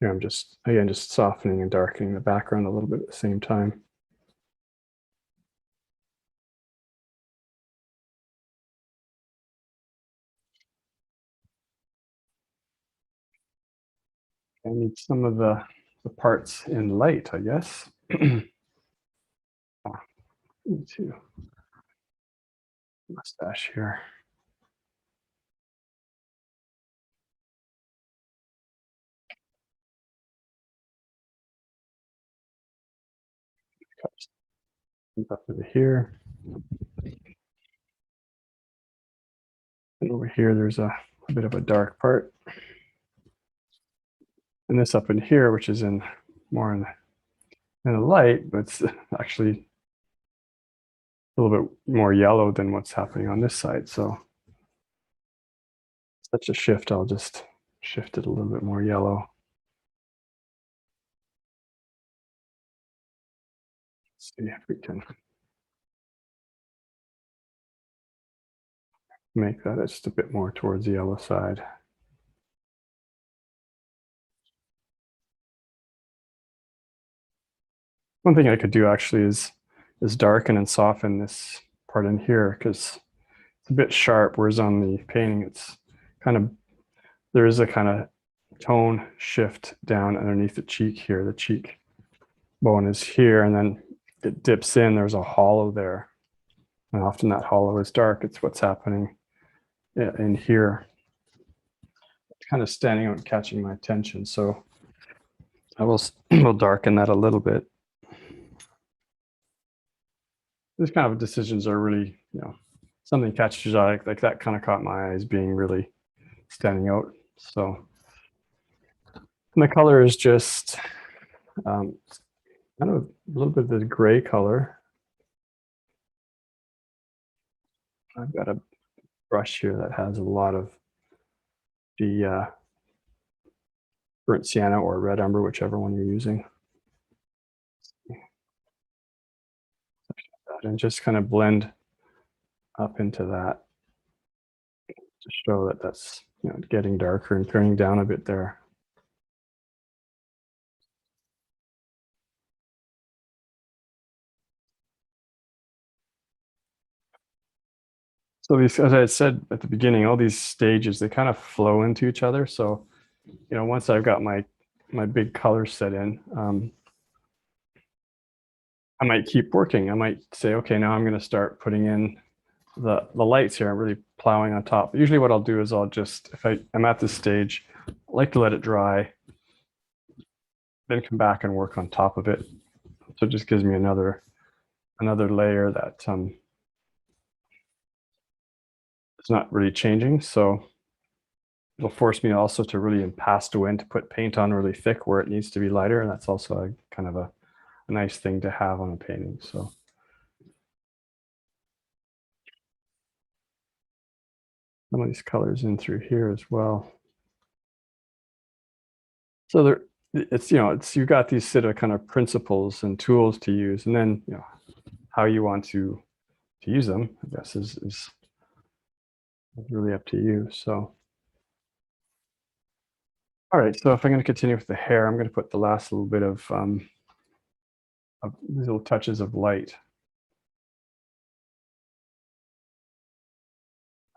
Here I'm just, again, just softening and darkening the background a little bit at the same time. I need some of the parts in light, I guess. Into mustache here. Cut up into here. And over here, there's a bit of a dark part. And this up in here, which is in more in the light, but it's actually a little bit more yellow than what's happening on this side. So such a shift, I'll just shift it a little bit more yellow. Let's see if we can make that just a bit more towards the yellow side. One thing I could do actually is darken and soften this part in here because it's a bit sharp, whereas on the painting it's kind of, there is a kind of tone shift down underneath the cheek here. The cheek bone is here, and then it dips in. There's a hollow there, and often that hollow is dark. It's what's happening in here. It's kind of standing out and catching my attention. So I will darken that a little bit. These kind of decisions are really, something catches your eye, like that kind of caught my eyes being really standing out. So, and the color is just kind of a little bit of the gray color. I've got a brush here that has a lot of the burnt sienna or red umber, whichever one you're using. And just kind of blend up into that to show that that's getting darker and turning down a bit there. So these, as I said at the beginning, all these stages, they kind of flow into each other. So, once I've got my big color set in, I might keep working. I might say, okay, now I'm going to start putting in the lights here. I'm really plowing on top. Usually what I'll do is I'll just, if I'm at this stage, I like to let it dry, then come back and work on top of it. So it just gives me another layer that it's not really changing. So it'll force me also to really impasto in to put paint on really thick where it needs to be lighter. And that's also a kind of a nice thing to have on a painting. So some of these colors in through here as well. So there, it's you've got these sort of kind of principles and tools to use, and then how you want to use them, I guess, is really up to you. So, all right. So if I'm going to continue with the hair, I'm going to put the last little bit of these little touches of light.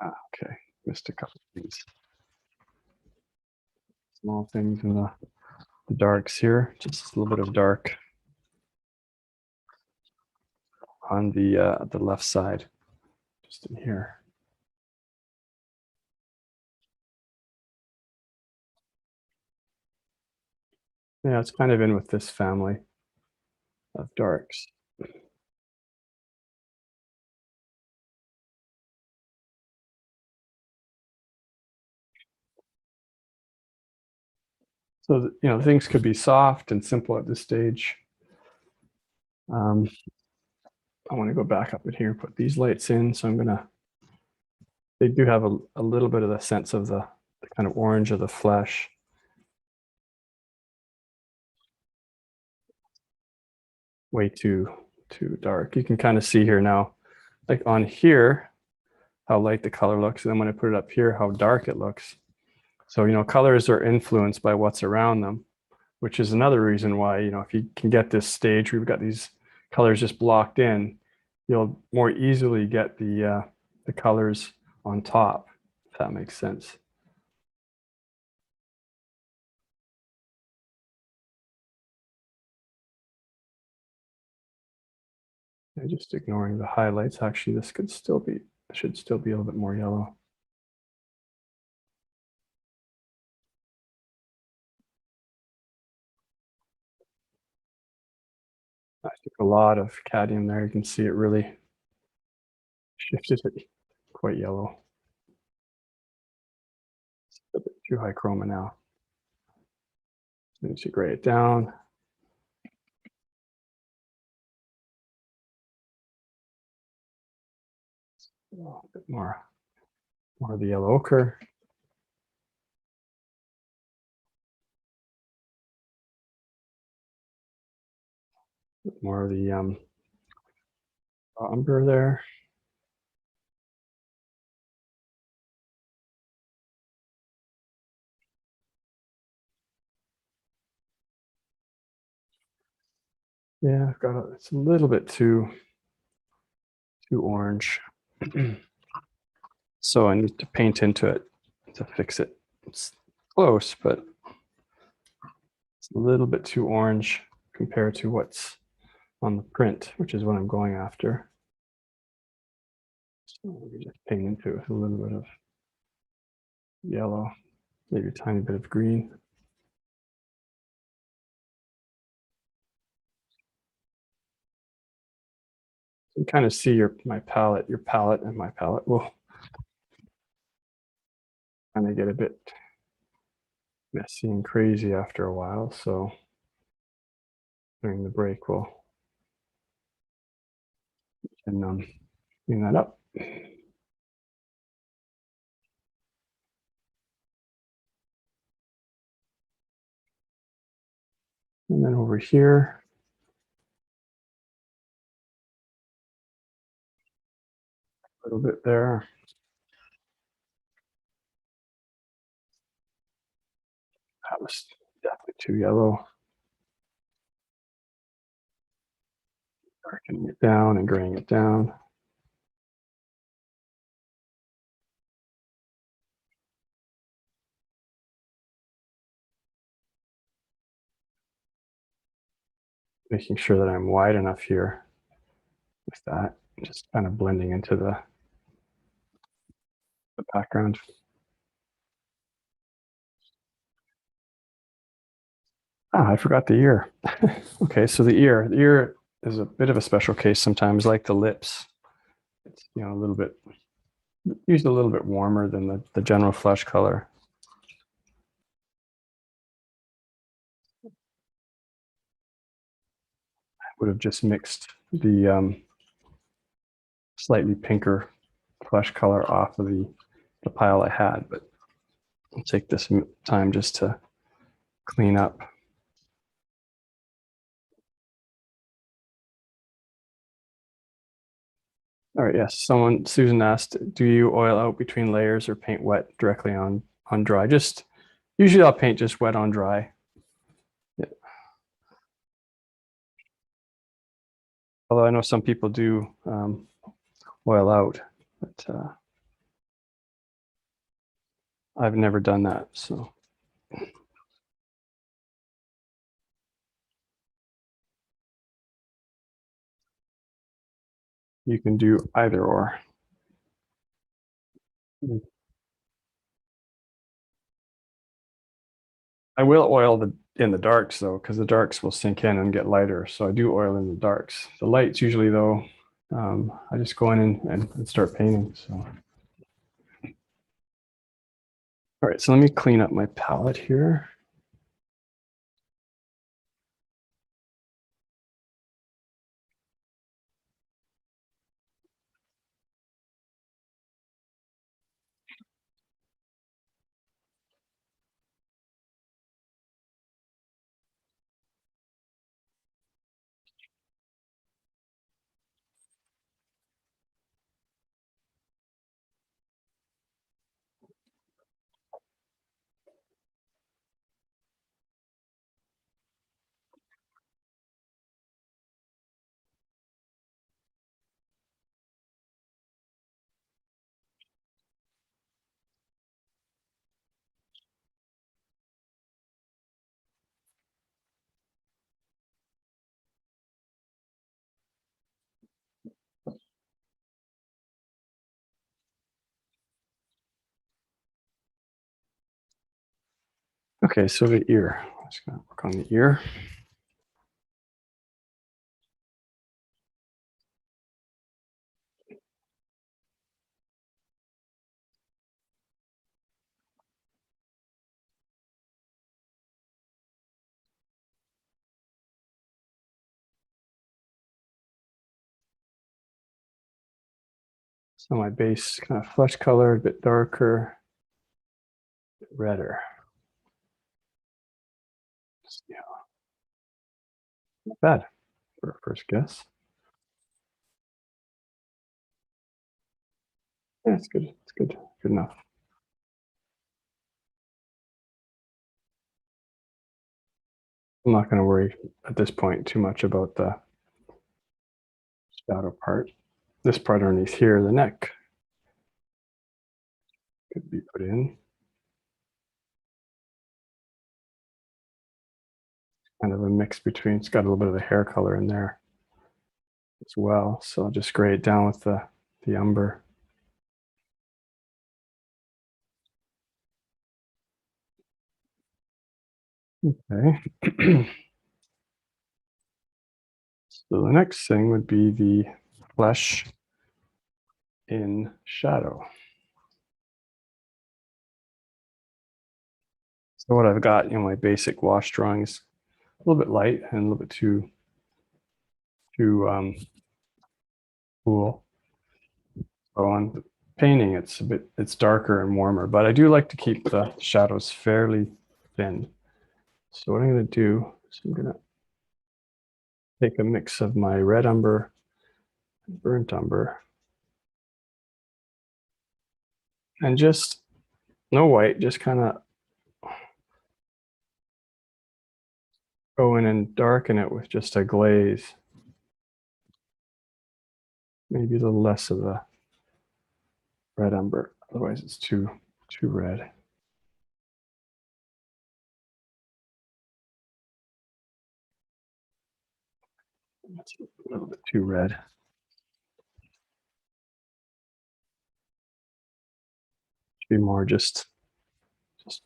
Okay, missed a couple of things, small things in the darks here. Just a little bit of dark on the left side, just in here. Yeah, it's kind of in with this family of darks. So, things could be soft and simple at this stage. I want to go back up in here and put these lights in. So they do have a little bit of the sense of the kind of orange of the flesh. Way too dark. You can kind of see here now, like on here, how light the color looks. And then when I put it up here, how dark it looks. So, colors are influenced by what's around them, which is another reason why, if you can get this stage, we've got these colors just blocked in, you'll more easily get the colors on top, if that makes sense. And just ignoring the highlights, actually, this should still be a little bit more yellow. I took a lot of cadmium there. You can see it really shifted it quite yellow. It's a bit too high chroma now. So need to gray it down. A bit more of the yellow ochre. A bit more of the umber there. Yeah, I've got it's a little bit too orange. So I need to paint into it to fix it. It's close, but it's a little bit too orange compared to what's on the print, which is what I'm going after. So we just paint into it with a little bit of yellow, maybe a tiny bit of green. You can kind of see your palette and my palette will kind of get a bit messy and crazy after a while. So during the break, we'll clean that up. And then over here, a little bit there. That was definitely too yellow. Darkening it down and graying it down. Making sure that I'm wide enough here with that, just kind of blending into the background. Ah, I forgot the ear. Okay, so the ear is a bit of a special case sometimes, like the lips. It's, you know, a little bit, usually a little bit warmer than the general flesh color. I would have just mixed the slightly pinker flesh color off of the pile I had, but I'll take this time just to clean up. All right, yes. Susan asked, do you oil out between layers or paint wet directly on dry? Just usually I'll paint just wet on dry. Yeah. Although I know some people do oil out, but I've never done that. So you can do either or. I will oil in the darks though, because the darks will sink in and get lighter. So I do oil in the darks. The lights usually though, I just go in and start painting. So all right, so let me clean up my palette here. Okay, so the ear. I'm just gonna work on the ear. So my base kind of flesh color, a bit darker, a bit redder. Yeah, not bad for a first guess. Yeah, it's good. It's good. Good enough. I'm not going to worry at this point too much about the shadow part. This part underneath here, the neck, could be put in. Kind of a mix between, it's got a little bit of the hair color in there as well. So I'll just gray it down with the umber. Okay. So the next thing would be the flesh in shadow. So what I've got, my basic wash drawings, a little bit light and a little bit too cool. So on the painting, it's darker and warmer, but I do like to keep the shadows fairly thin. So what I'm going to do is I'm going to take a mix of my red umber and burnt umber, and just no white, just kind of go in and darken it with just a glaze. Maybe a little less of the red umber, otherwise it's too red. That's a little bit too red. Should be more just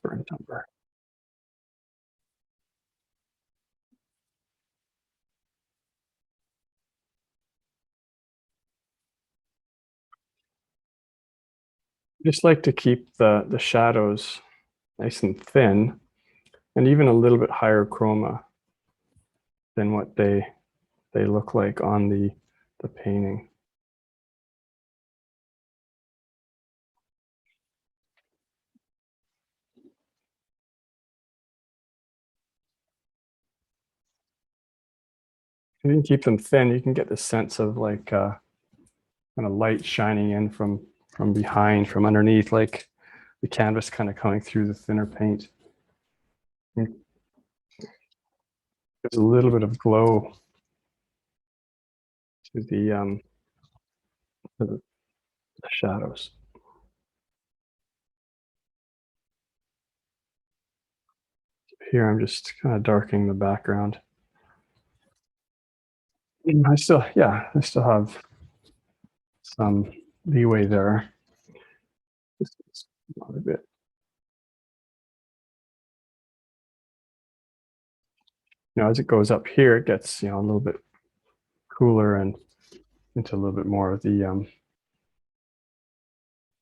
burnt umber. Just like to keep the shadows nice and thin, and even a little bit higher chroma than what they look like on the painting. If you can keep them thin, you can get the sense of like kind of light shining in from behind, from underneath, like the canvas kind of coming through the thinner paint. There's a little bit of glow to the shadows. Here I'm just kind of darkening the background. I still have some leeway there. Just a bit. As it goes up here, it gets a little bit cooler and into a little bit more of the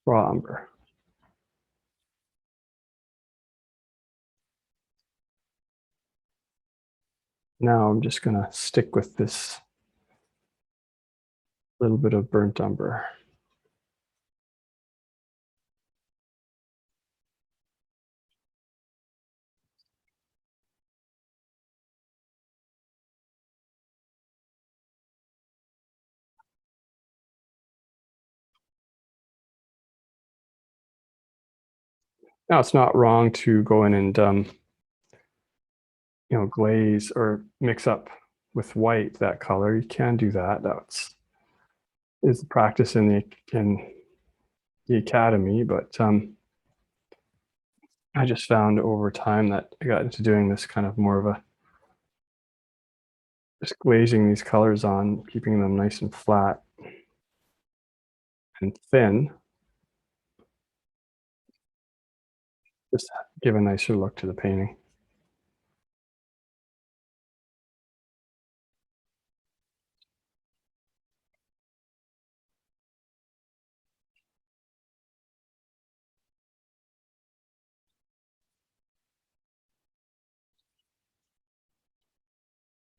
raw umber. Now I'm just going to stick with this little bit of burnt umber. Now it's not wrong to go in and glaze or mix up with white that color. You can do that. Is the practice in the academy, but I just found over time that I got into doing this kind of more of a just glazing these colors on, keeping them nice and flat and thin. Just give a nicer look to the painting.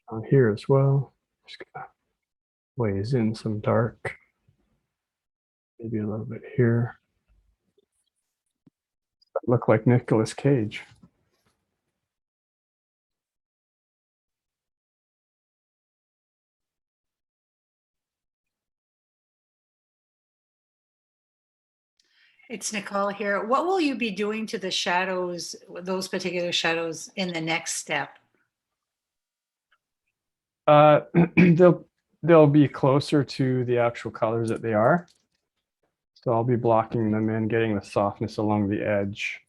On here as well, just gonna blaze in some dark, maybe a little bit here. Look like Nicolas Cage. It's Nicole here. What will you be doing to the shadows, those particular shadows, in the next step? They'll be closer to the actual colors that they are. So I'll be blocking them in, getting the softness along the edge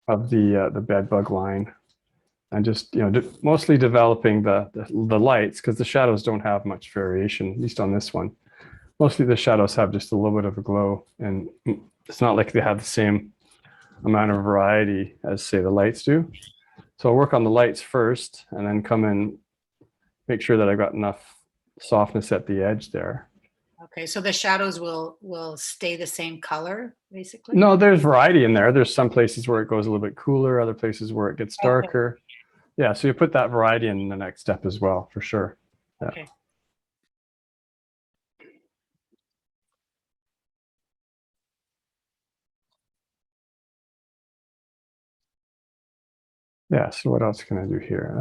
of the bed bug line, and just mostly developing the lights, because the shadows don't have much variation, at least on this one. Mostly the shadows have just a little bit of a glow, and it's not like they have the same amount of variety as, say, the lights do. So I'll work on the lights first, and then come in, make sure that I've got enough softness at the edge there. Okay, so the shadows will stay the same color, basically? No, there's variety in there. There's some places where it goes a little bit cooler, other places where it gets darker. Okay. Yeah, so you put that variety in the next step as well, for sure. Yeah. Okay. Yeah, so what else can I do here?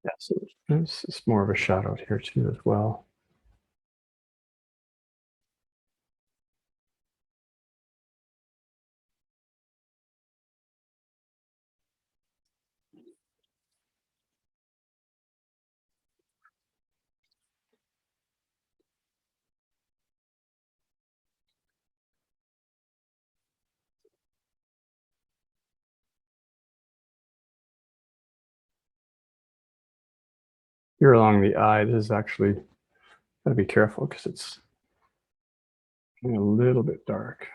Yeah, so it's more of a shadow here too as well. Here along the eye, this is actually, gotta be careful because it's a little bit dark.